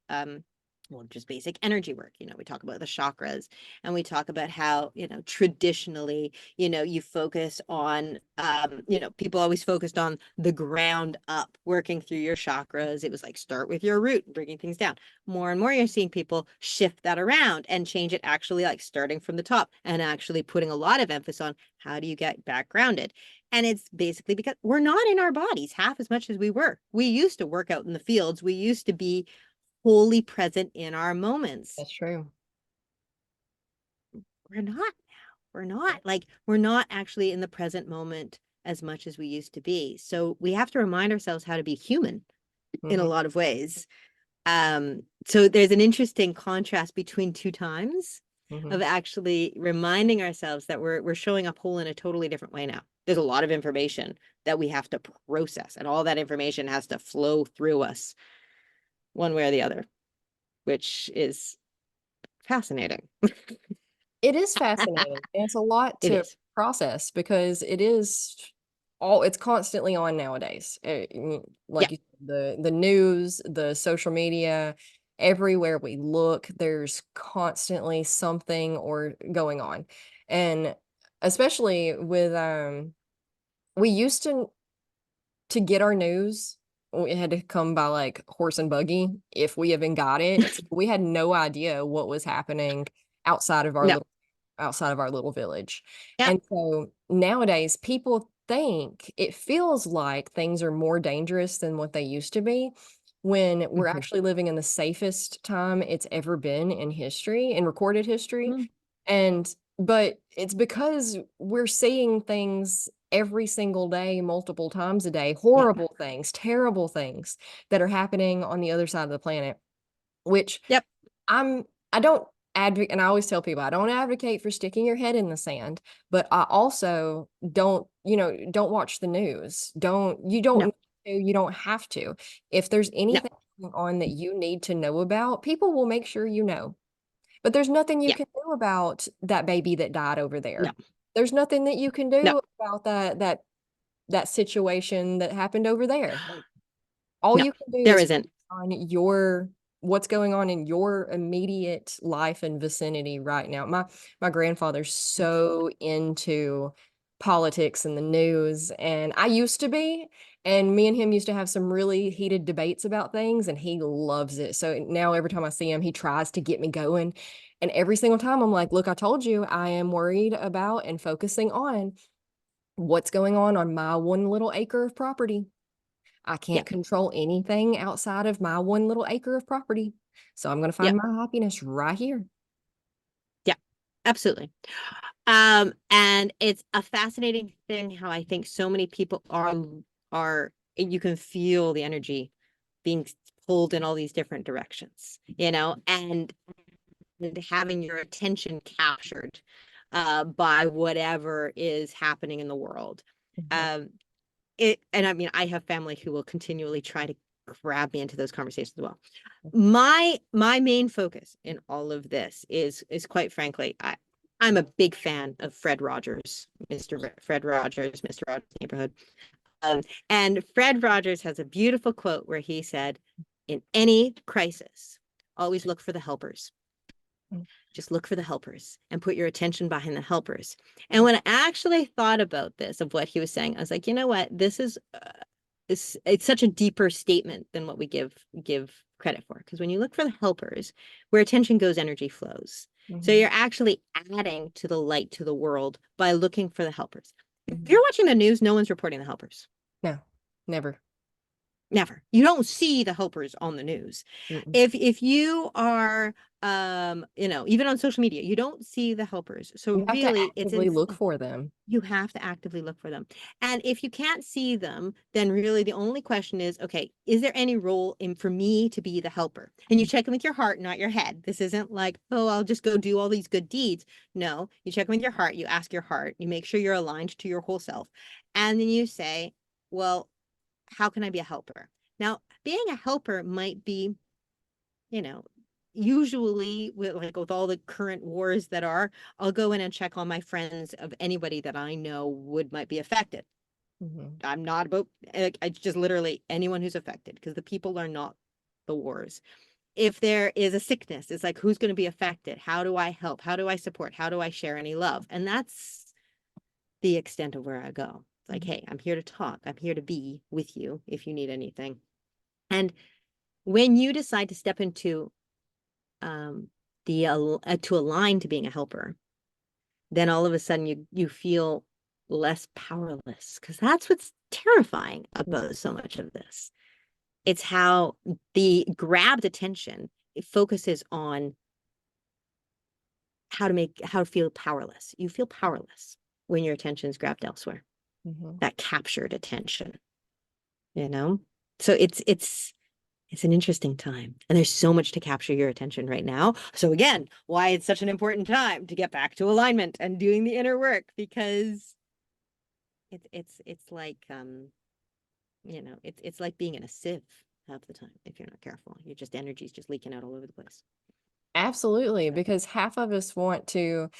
well, just basic energy work. We talk about the chakras, and we talk about how, traditionally, you focus on, people always focused on the ground up, working through your chakras. It was like, start with your root, bringing things down. More and more, you're seeing people shift that around and change it, actually like starting from the top and actually putting a lot of emphasis on how do you get back grounded. And it's basically because we're not in our bodies half as much as we were. We used to work out in the fields. We used to be wholly present in our moments. That's true. We're not now. We're not actually in the present moment as much as we used to be. So we have to remind ourselves how to be human in a Hmm. lot of ways. So there's an interesting contrast between two times Hmm. of actually reminding ourselves that we're showing up whole in a totally different way now. There's a lot of information that we have to process, and all that information has to flow through us one way or the other, which is fascinating. It is fascinating. And it's a lot It to is. process because it's constantly on nowadays. Yeah. Like you said, the news, the social media, everywhere we look, there's constantly something or going on. And especially with we used to get our news, we had to come by like horse and buggy if we even got it. So we had no idea what was happening outside of our No. little outside of our little village. Yep. And so nowadays people think it feels like things are more dangerous than what they used to be when we're Mhm. actually living in the safest time it's ever been in history, in recorded history. Mm. And but it's because we're seeing things every single day, multiple times a day, Yep. horrible things, terrible things that are happening on the other side of the planet, which Yep. I'm I don't advocate, and I always tell people I don't advocate for sticking your head in the sand, but I also don't watch the news. No. You don't have to. If there's No. anything going on that you need to know about, people will make sure you know. But there's nothing you Yeah. can do about that baby that died over No. there. There's nothing that you can No. do about that situation that happened over there. Like, all No. you can do There is isn't. focus on what's going on in your immediate life and vicinity right now. My grandfather's so into politics and the news, and I used to be, and me and him used to have some really heated debates about things, and he loves it. So now every time I see him, he tries to get me going. And every single time I'm like, look, I told you I am worried about and focusing on what's going on my one little acre of property. I Yeah. can't control anything outside of my one little acre of property. So I'm going to Yeah. find my happiness right here. Yeah. Absolutely. And it's a fascinating thing how I think so many people are you can feel the energy being pulled in all these different directions, and having your attention captured by whatever is happening in the world. Mhm. Um, and I mean, I have family who will continually try to grab me into those conversations as well. My main focus in all of this is quite frankly, I'm a big fan of Fred Rogers, Fred Rogers, Mr. Rogers' Neighborhood. And Fred Rogers has a beautiful quote where he said, "In any crisis, always look for the helpers. Just look for the helpers and put your attention behind the helpers." And when I actually thought about this, of what he was saying, I was like, you know what? This is it's such a deeper statement than what we give credit for. Because when you look for the helpers, where attention goes, energy flows. So Mhm. you're actually adding to the light to the world by looking for the helpers. If Mhm. you're watching the news, no one's reporting the helpers. No, never. Never. You don't see the helpers on the news. Mm-mm. If you are even on social media, you don't see the helpers. So You have to really it's in actively look for them. you have to actively look for them. And if you can't see them, then really the only question is, okay, is there any role in for me to be the helper? And you check in with your heart, not your head. This isn't like, oh, I'll just go do all these good deeds. No, you check in with your heart, you ask your heart, you make sure you're aligned to your whole self. And then you say, well, how can I be a helper? Now, being a helper might be, you know, usually with all the current wars that are, I'll go in and check on my friends of anybody that I know might be affected. Mhm. I'm not about I just literally anyone who's affected, because the people are not the wars. if there is a sickness, it's like, who's going to be affected? How do I help? How do I support? How do I share any love? And that's the extent of where I go. It's like, hey, I'm here to talk. I'm here to be with you if you need anything. And when you decide to step into to align to being a helper, then all of a sudden you feel less powerless, because that's what's terrifying about so much of this. It's how the grabbed attention, it focuses on how to feel powerless. You feel powerless when your attention is grabbed elsewhere. Mm-hmm. That captured attention, you know? So it's an interesting time. And there's so much to capture your attention right now. So again, why it's such an important time to get back to alignment and doing the inner work, because it's like it's like being in a sieve half the time if you're not careful. You're just energy's just leaking out all over the place. Absolutely, because half of us want to,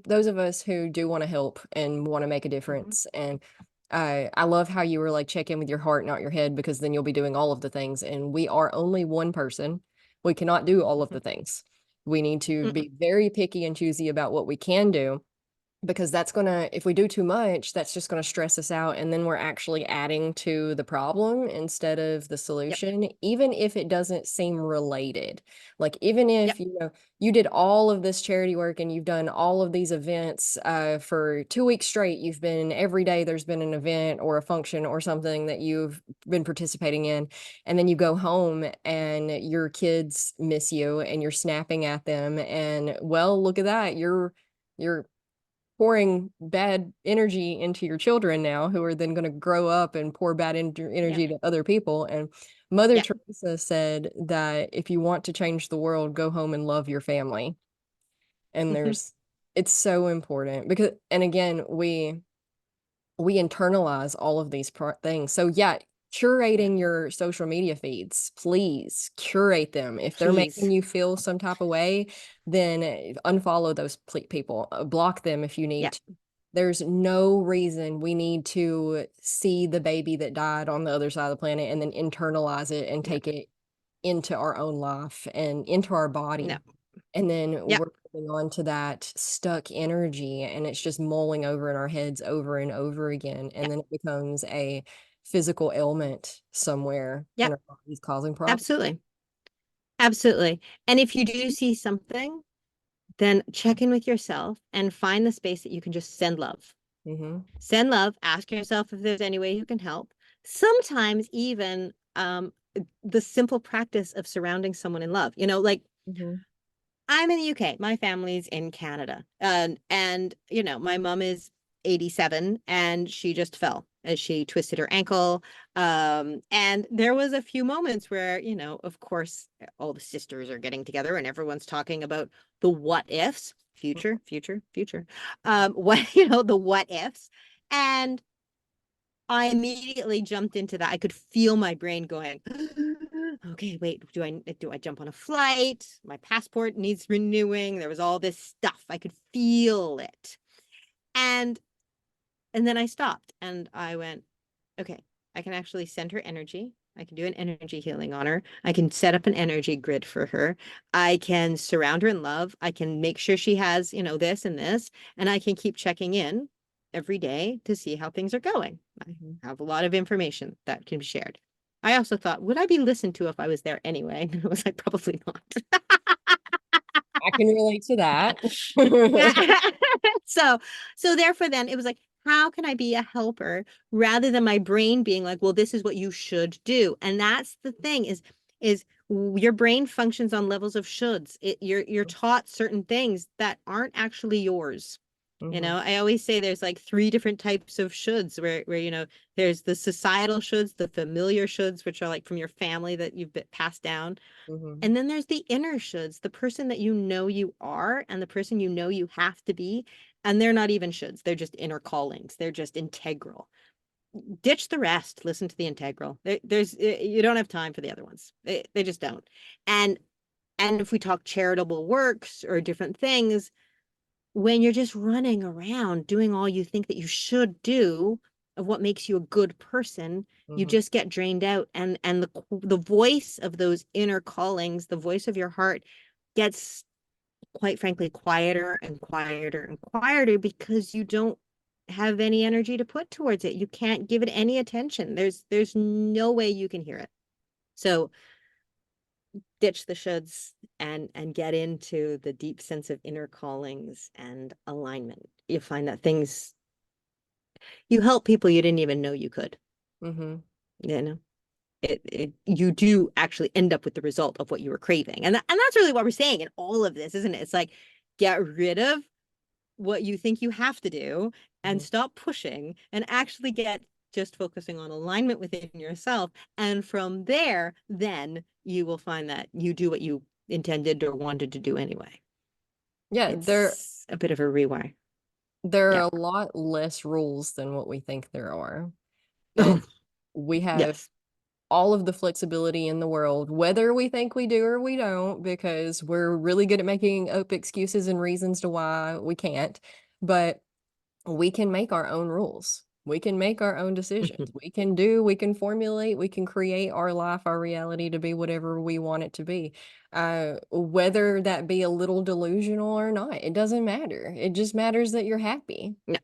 those of us who do want to help and want to make a Mm-hmm. difference. And I love how you were like, check in with your heart, not your head, because then you'll be doing all of the things. And we are only one person. We cannot do all of Mm-hmm. the things. We need to Mm-mm. be very picky and choosy about what we can do, because that's gonna, if we do too much, that's just gonna stress us out, and then we're actually adding to the problem instead of the Yep. solution, even if it doesn't seem related. Like, even Yep. if you did all of this charity work and you've done all of these events for 2 weeks straight, you've been every day, there's been an event or a function or something that you've been participating in, and then you go home and your kids miss you and you're snapping at them, and well, look at that, you're pouring bad energy into your children now, who are then going to grow up and pour bad Yep. energy to other people. And Mother Yep. Teresa said that if you want to change the world, go home and love your family. And Mm-hmm. it's so important, because, and again, we internalize all of these things. So yeah, Yeah. curating your social media feeds, please curate them. If they're Please. making you feel some type of way, then unfollow those people, block them if you need Yeah. to. There's no reason we need to see the baby that died on the other side of the planet and then internalize it and Yeah. take it into our own life and into our No. body. And then Yep. we're holding on to that stuck energy, and it's just mulling over in our heads over and over again. And Yep. then it becomes a physical ailment somewhere in Yep. our bodies, causing problems. Absolutely. Absolutely. And if you do see something, then check in with yourself and find the space that you can just send love. Mm-hmm. Send love. Ask yourself if there's any way you can help. Sometimes even the simple practice of surrounding someone in love. Like, Mm-hmm. I'm in the UK. My family's in Canada. And my mom is 87 and she just fell as she twisted her ankle. And there was a few moments where, of course, all the sisters are getting together and everyone's talking about the what ifs, future, future, future. The what ifs. And I immediately jumped into that. I could feel my brain going, okay, wait, do I jump on a flight? My passport needs renewing. There was all this stuff. I could feel it. And and then I stopped and I went, okay, I can actually send her energy. I can do an energy healing on her. I can set up an energy grid for her. I can surround her in love. I can make sure she has, this and this, and I can keep checking in every day to see how things are going. I Mm-hmm. have a lot of information that can be shared. I also thought, would I be listened to if I was there anyway? And I was like, probably not. I can relate to that. so so therefore then it was like, how can I be a helper rather than my brain being like, well, this is what you should do. And that's the thing is your brain functions on levels of shoulds. You're taught certain things that aren't actually yours. Mm-hmm. I always say there's like three different types of shoulds where there's the societal shoulds, the familiar shoulds, which are like from your family that you've been passed down. Mm-hmm. And then there's the inner shoulds, the person that you are and the person you have to be. And they're not even shoulds. They're just inner callings. They're just integral. Ditch the rest. Listen to the integral. You don't have time for the other ones. They just don't. And and if we talk charitable works or different things, when you're just running around doing all you think that you should do, of what makes you a good person. You Mhm. just get drained out, and the voice of those inner callings, the voice of your heart, gets, quite frankly, quieter and quieter and quieter, because you don't have any energy to put towards it. You can't give it any attention. There's no way you can hear it. So ditch the shoulds and get into the deep sense of inner callings and alignment. You find that things, you help people you didn't even know you could. Mhm. You know, you do actually end up with the result of what you were craving. And that's really what we're saying in all of this, isn't it? It's like, get rid of what you think you have to do and Mhm. stop pushing, and actually get just focusing on alignment within yourself. And from there, then you will find that you do what you intended or wanted to do anyway. Yeah, It's a bit of a rewire. there Yeah. are a lot less rules than what we think there are. And Oh, we have yes. all of the flexibility in the world, whether we think we do or we don't, because we're really good at making up excuses and reasons to why we can't. But we can make our own rules. We can make our own decisions. We can formulate, we can create our life, our reality to be whatever we want it to be. Whether that be a little delusional or not, it doesn't matter. It just matters that you're happy. Yeah.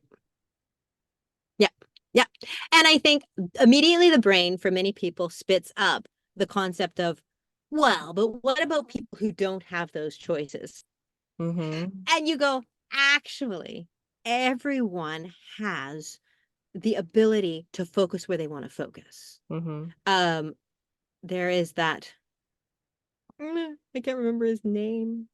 Yeah. Yeah. And I think immediately the brain for many people spits up the concept of, well, but what about people who don't have those choices? Mm-hmm. And you go, actually, everyone has the ability to focus where they want to focus. Mm-hmm. Um, there is that, I can't remember his name.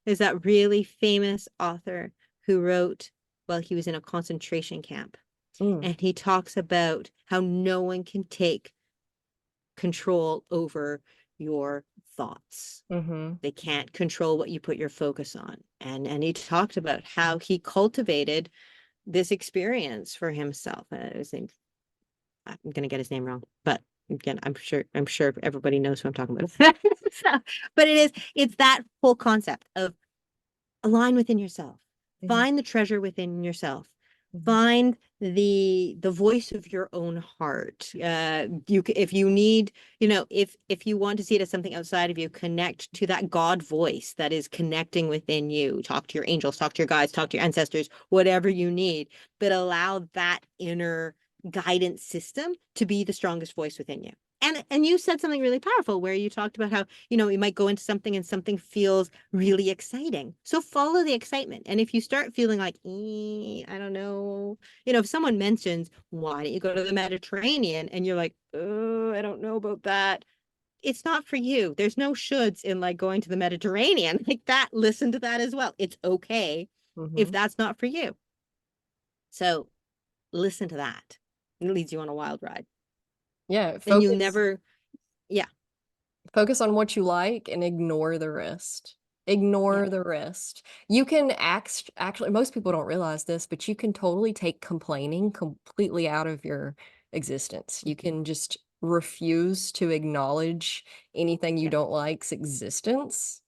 There's that really famous author who wrote while he was in a concentration camp. Mm. And he talks about how no one can take control over your thoughts. Mm-hmm. They can't control what you put your focus on. And he talked about how he cultivated this experience for himself. His name, I'm gonna get his name wrong, but again, I'm sure everybody knows who I'm talking about. So, but it's that whole concept of align within yourself, Yeah. find the treasure within yourself, Mhm. find the voice of your own heart. If you need, if you want to see it as something outside of you, connect to that God voice that is connecting within you. Talk to your angels, talk to your guides, talk to your ancestors, whatever you need, but allow that inner guidance system to be the strongest voice within you. And you said something really powerful where you talked about how, you might go into something and something feels really exciting. So follow the excitement. And if you start feeling like, I don't know, if someone mentions, why don't you go to the Mediterranean? And you're like, oh, I don't know about that. It's not for you. There's no shoulds in like going to the Mediterranean like that. Listen to that as well. It's okay if Mhm. that's not for you. So listen to that. It leads you on a wild ride. Yeah, And you never, yeah, focus on what you like and ignore the rest. yeah, Ignore the rest. You can actually, most people don't realize this, but you can totally take complaining completely out of your existence. You can just refuse to acknowledge anything you yeah, don't like's existence.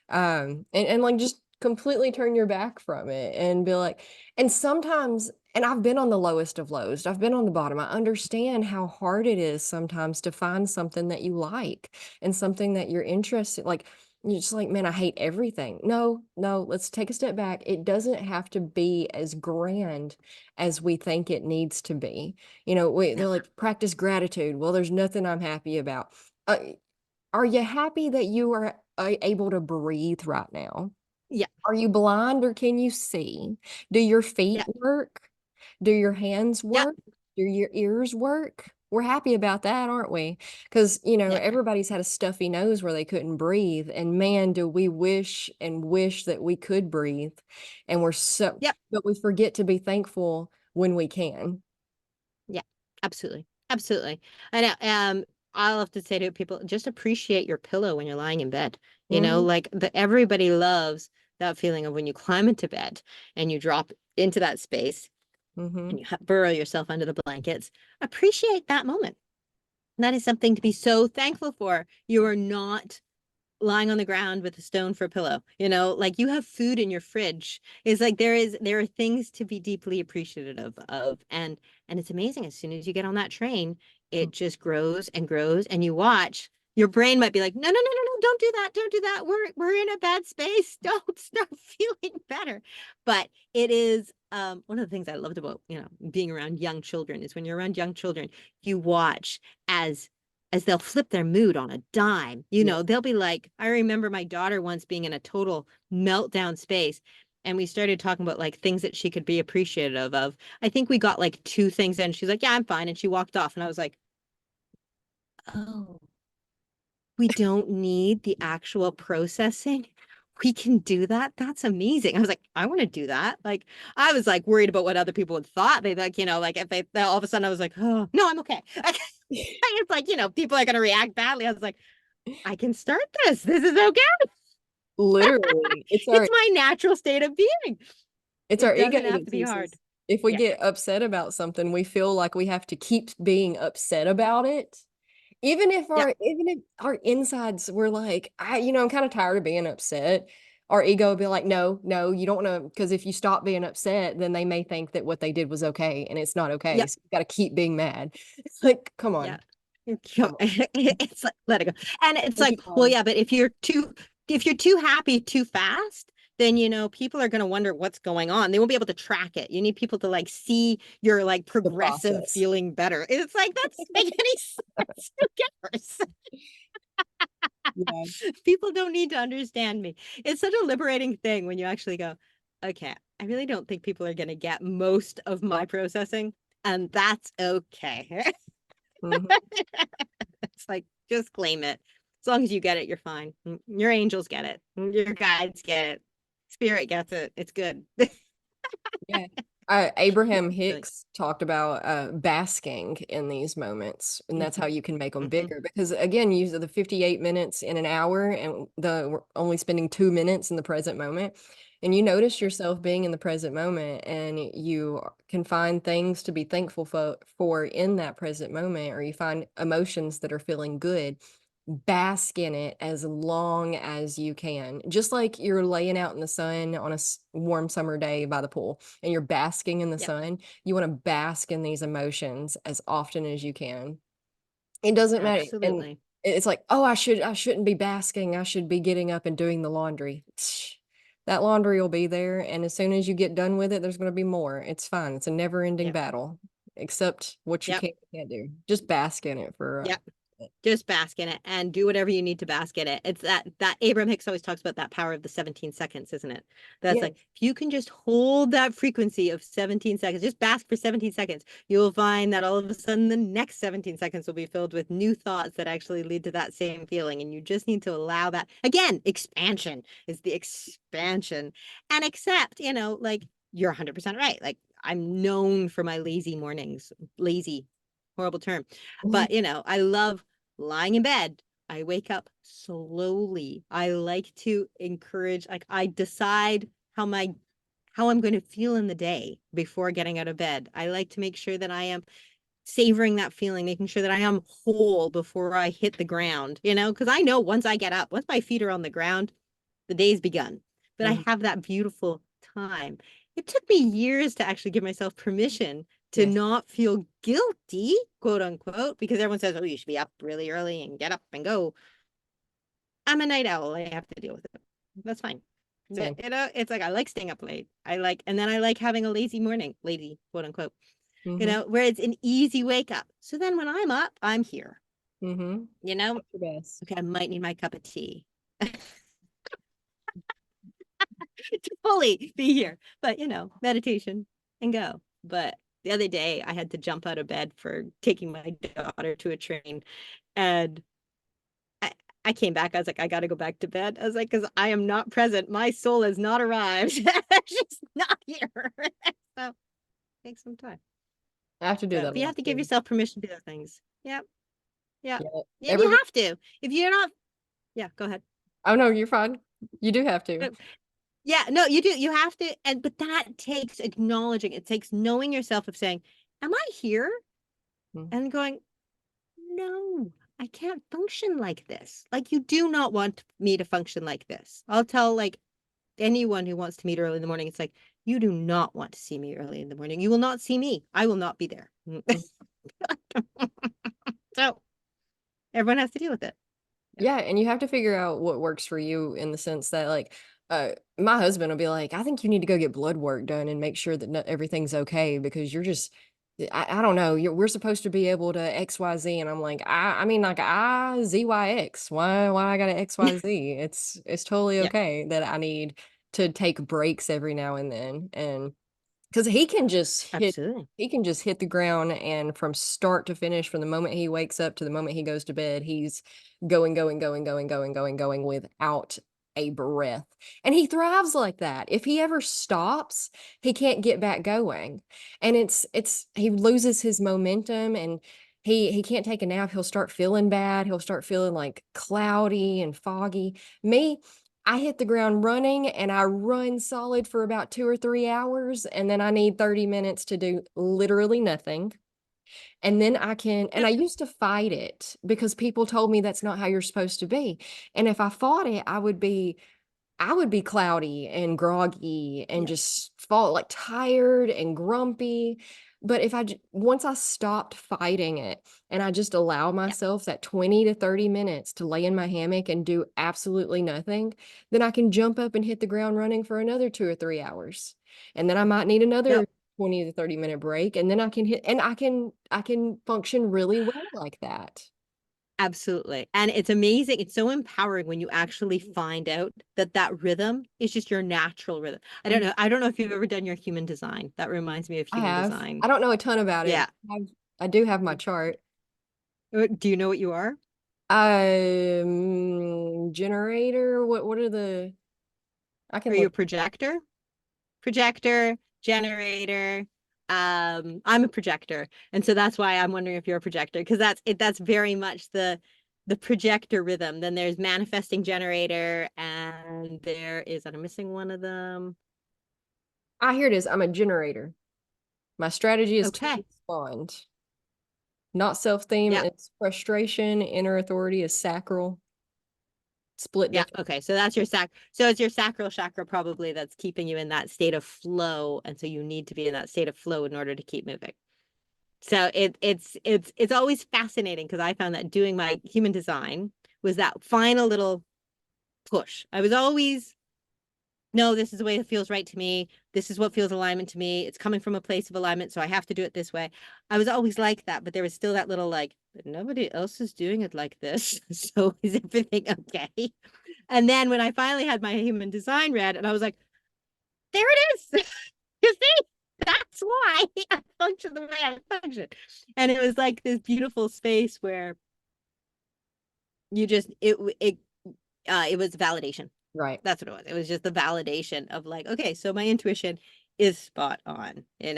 And like just completely turn your back from it and be like, and sometimes, and I've been on the lowest of lows, I've been on the bottom. I understand how hard it is sometimes to find something that you like and something that you're interested, like you're just like, man, I hate everything. No, no, let's take a step back. It doesn't have to be as grand as we think it needs to be. no, They're like, practice gratitude. Well, there's nothing I'm happy about. uh, are you happy that you are able to breathe right now? yeah, Are you blind or can you see? Do your feet yeah, work? Do your hands yeah, work? Do your ears work? We're happy about that, aren't we? Because, yeah, everybody's had a stuffy nose where they couldn't breathe. And man, do we wish and wish that we could breathe. And yeah. but we forget to be thankful when we can. Yeah, absolutely. Absolutely. I know. I'll have to say to people, just appreciate your pillow when you're lying in bed. Hmm. Like everybody loves that feeling of when you climb into bed and you drop into that space Hmm. and you burrow yourself under the blankets. Appreciate that moment. That is something to be so thankful for. You are not lying on the ground with a stone for a pillow. Like you have food in your fridge. It's like there are things to be deeply appreciative of. And it's amazing. As soon as you get on that train, it just grows and grows. And you watch, your brain might be like, no, no, no, no, no, don't do that. Don't do that. We're in a bad space. Don't start feeling better. But it is one of the things I loved about, being around young children is when you're around young children, you watch as they'll flip their mood on a dime. Yeah. They'll be like, I remember my daughter once being in a total meltdown space. And we started talking about like things that she could be appreciative of. I think we got like two things in. She's like, yeah, I'm fine. And she walked off. And I was like, oh, we don't need the actual processing. We can do that. That's amazing. I was like, I want to do that. Like, I was like worried about what other people would thought. They like, like if they all of a sudden I was like, oh no, I'm okay. It's like, people are going to react badly. I was like, I can start this. This is okay. Literally, It's my natural state of being. it's our It ego doesn't have that to be keeps hard. us. If we Yeah. get upset about something, we feel like we have to keep being upset about it. Yeah. Even if our insides were like, I'm kind of tired of being upset. Our ego would be like, no, no, you don't want to, because if you stop being upset, then they may think that what they did was okay, and it's not okay. Yeah. So you got to keep being mad. It's like, come Yeah. on, come on. It's like, let it go. And it's Take like, your well, time. yeah, but if you're too happy too fast, then people are going to wonder what's going on. They won't be able to track it. You need people to like see your like The progressive process. feeling better. It's like that doesn't make any sense. Who cares? Yeah. People don't need to understand me. It's such a liberating thing when you actually go, okay, I really don't think people are going to get most of my processing, and that's okay. Mhm. It's like, just claim it. As long as you get it, you're fine. Your angels get it. Your guides get it. Spirit gets it. It's good. Yeah. Abraham Really. Hicks talked about basking in these moments, and that's how you can make them Mm-hmm. bigger. Because again, you use the 58 minutes in an hour, and we're only spending 2 minutes in the present moment. And you notice yourself being in the present moment, and you can find things to be thankful for in that present moment, or you find emotions that are feeling good. Bask in it as long as you can, just like you're laying out in the sun on a warm summer day by the pool and you're basking in the Yep. sun. You want to bask in these emotions as often as you can. It doesn't matter. And Absolutely. it's like, oh, I shouldn't be basking, I should be getting up and doing the laundry. That laundry will be there, and as soon as you get done with it, there's going to be more. It's fine. It's a never ending Yep. battle, except what you Yep. can't do. Just bask in it for Yep. Just bask in it and do whatever you need to bask in it. It's that Abraham Hicks always talks about that power of the 17 seconds, isn't it? That's yeah. like, if you can just hold that frequency of 17 seconds, just bask for 17 seconds, you'll find that all of a sudden the next 17 seconds will be filled with new thoughts that actually lead to that same feeling. And you just need to allow that. Again, expansion is the expansion. And accept, like, you're 100% right. Like, I'm known for my lazy mornings. Lazy, horrible term. But, I love lying in bed. I wake up slowly. I like to encourage, like, I decide how I'm going to feel in the day before getting out of bed. I like to make sure that I am savoring that feeling, making sure that I am whole before I hit the ground, because I know once I get up, once my feet are on the ground, the day's begun. But I Mhm. have that beautiful time. It took me years to actually give myself permission to Yes. not feel guilty, quote unquote, because everyone says, oh, you should be up really early and get up and go. I'm a night owl. I have to deal with it. That's fine. Same. It's like I like staying up late. And then I like having a lazy morning, lazy, quote unquote, Mm-hmm. where it's an easy wake up. So then when I'm up, I'm here, Mm-hmm. you know? That's your best. Okay, I might need my cup of tea to fully be here. But meditation and go. But the other day I had to jump out of bed for taking my daughter to a train. And I, I came back. I was like, I got to go back to bed. I was like, because I am not present. My soul has not arrived. She's not here. So take some time. I have to do So, that but you a have to give too. yourself permission to do those things. Yep. Yep. Yeah. And you Everybody. have to. If you're not, yeah, go ahead. Oh no, you're fine. You do have to. Yeah, no, you do. You have to, but that takes acknowledging. It takes knowing yourself of saying, "Am I here?" Mm. And going, "No, I can't function like this. Like, you do not want me to function like this. I'll tell like anyone who wants to meet early in the morning, it's like, you do not want to see me early in the morning. You will not see me. I will not be there. So everyone has to deal with it. Yeah, and you have to figure out what works for you in the sense that like my husband will be like, I think you need to go get blood work done and make sure that everything's okay because you're just I don't know, we're supposed to be able to XYZ and I'm like, I mean like ZYX. Why I got to XYZ? It's totally Yeah, okay that I need to take breaks every now and then and because absolutely. he can just hit the ground and from start to finish, from the moment he wakes up to the moment he goes to bed, he's going without a breath. And he thrives like that. If he ever stops, he can't get back going. And it's he loses his momentum and he can't take a nap. He'll start feeling bad. He'll start feeling like cloudy and foggy. Me, I hit the ground running and I run solid for about 2 or 3 hours. And then I need 30 minutes to do literally nothing. And then and Yep. I used to fight it because people told me that's not how you're supposed to be. And if I fought it, I would be cloudy and groggy and Yep. just fall like tired and grumpy. But if once I stopped fighting it and I just allow Yep. myself that 20 to 30 minutes to lay in my hammock and do absolutely nothing, then I can jump up and hit the ground running for another 2 or 3 hours. And then I might need another Yep. 20 to 30 minute break. And then I can hit and I can function really well like that. Absolutely. And it's amazing. It's so empowering when you actually find out that that rhythm is just your natural rhythm. I don't Mhm. know. I don't know if you've ever done your human design. That reminds me of I human have. design. I don't know a ton about it. Yeah. I do have my chart. Do you know what you are? Generator. What are the? I Are can you a look. projector? Projector, generator. I'm a projector. And so that's why I'm wondering if you're a projector, because that's very much the projector rhythm. Then there's manifesting generator, and there is, and I'm missing one of them. Ah, here it is. I'm a generator. My strategy is to Okay. respond. Not self-theme. Yeah. It's frustration. Inner authority is sacral. Split Yeah. different. Okay. So that's your so it's your sacral chakra probably that's keeping you in that state of flow. And so you need to be in that state of flow in order to keep moving. So it's always fascinating because I found that doing my human design was that final little push. I was always, no, this is the way it feels right to me. This is what feels alignment to me. It's coming from a place of alignment, so I have to do it this way. I was always like that, but there was still that little like, but nobody else is doing it like this. So is everything okay? And then when I finally had my human design read, and I was like, there it is. You see, that's why I function the way I function. And it was like this beautiful space where you just it was validation. Right. That's what it was. It was just the validation of like, okay, so my intuition is spot on, and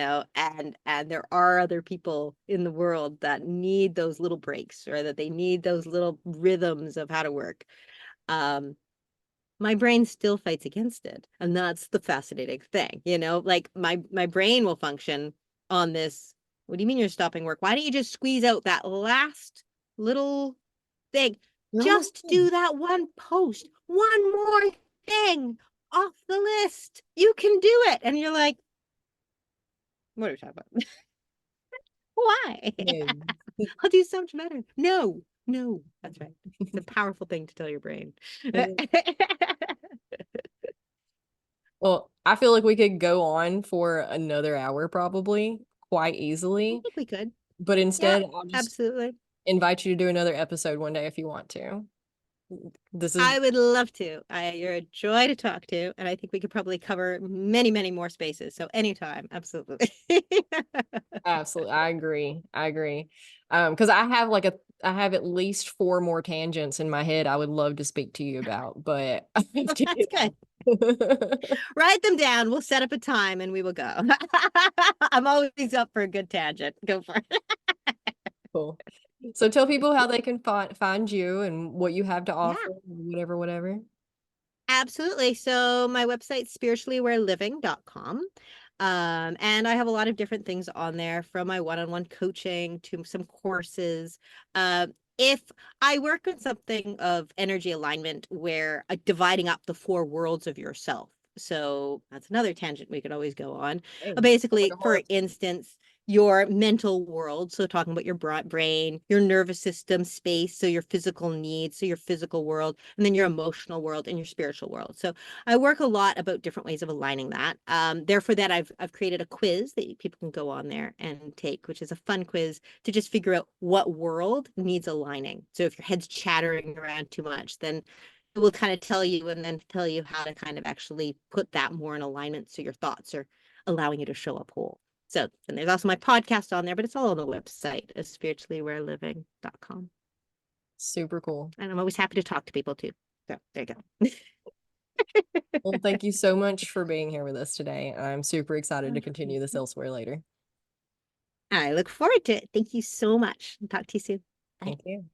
there are other people in the world that need those little breaks or that they need those little rhythms of how to work. Um, my brain still fights against it, and that's the fascinating thing, like my brain will function on this. What do you mean you're stopping work? Why don't you just squeeze out that last little thing? You're almost Just done. do that one post, one more thing off the list. You can do it. And you're like, what are we talking about? Why? Yeah. I'll do so much better. No, no, that's right. It's a powerful thing to tell your brain. Well, I feel like we could go on for another hour probably quite I easily, think we could. but Yeah, instead I'll just absolutely. invite you to do another episode one day if you want to. This is I would love to. You're a joy to talk to, and I think we could probably cover many, many more spaces. So anytime, absolutely. absolutely, I agree. I agree. Because I have at least four more tangents in my head I would love to speak to you about, but I have to That's get good. off. Write them down. We'll set up a time and we will go. I'm always up for a good tangent. Go for it. Cool. So tell people how they can find you and what you have to Yeah, offer, whatever, whatever. absolutely. So my website's spirituallywareliving.com. And I have a lot of different things on there from my one-on-one coaching to some courses. if I work on something of energy alignment where dividing up the four worlds of yourself. So that's another tangent we could always go on. Dang, sounds like Basically, a for horror. instance, your mental world. So talking about your brain, your nervous system space. So your physical needs, so your physical world, and then your emotional world and your spiritual world. So I work a lot about different ways of aligning that. Therefore, that I've created a quiz that people can go on there and take, which is a fun quiz to just figure out what world needs aligning. So if your head's chattering around too much, then it will kind of tell you and then tell you how to kind of actually put that more in alignment so your thoughts are allowing you to show up whole. So, and there's also my podcast on there, but it's all on the website, spirituallywareliving.com. Super cool. And I'm always happy to talk to people too. So there you go. Well, thank you so much for being here with us today. I'm super excited to continue this Mhm. elsewhere later. I look forward to it. Thank you so much. Talk to you soon. Bye. Thank you.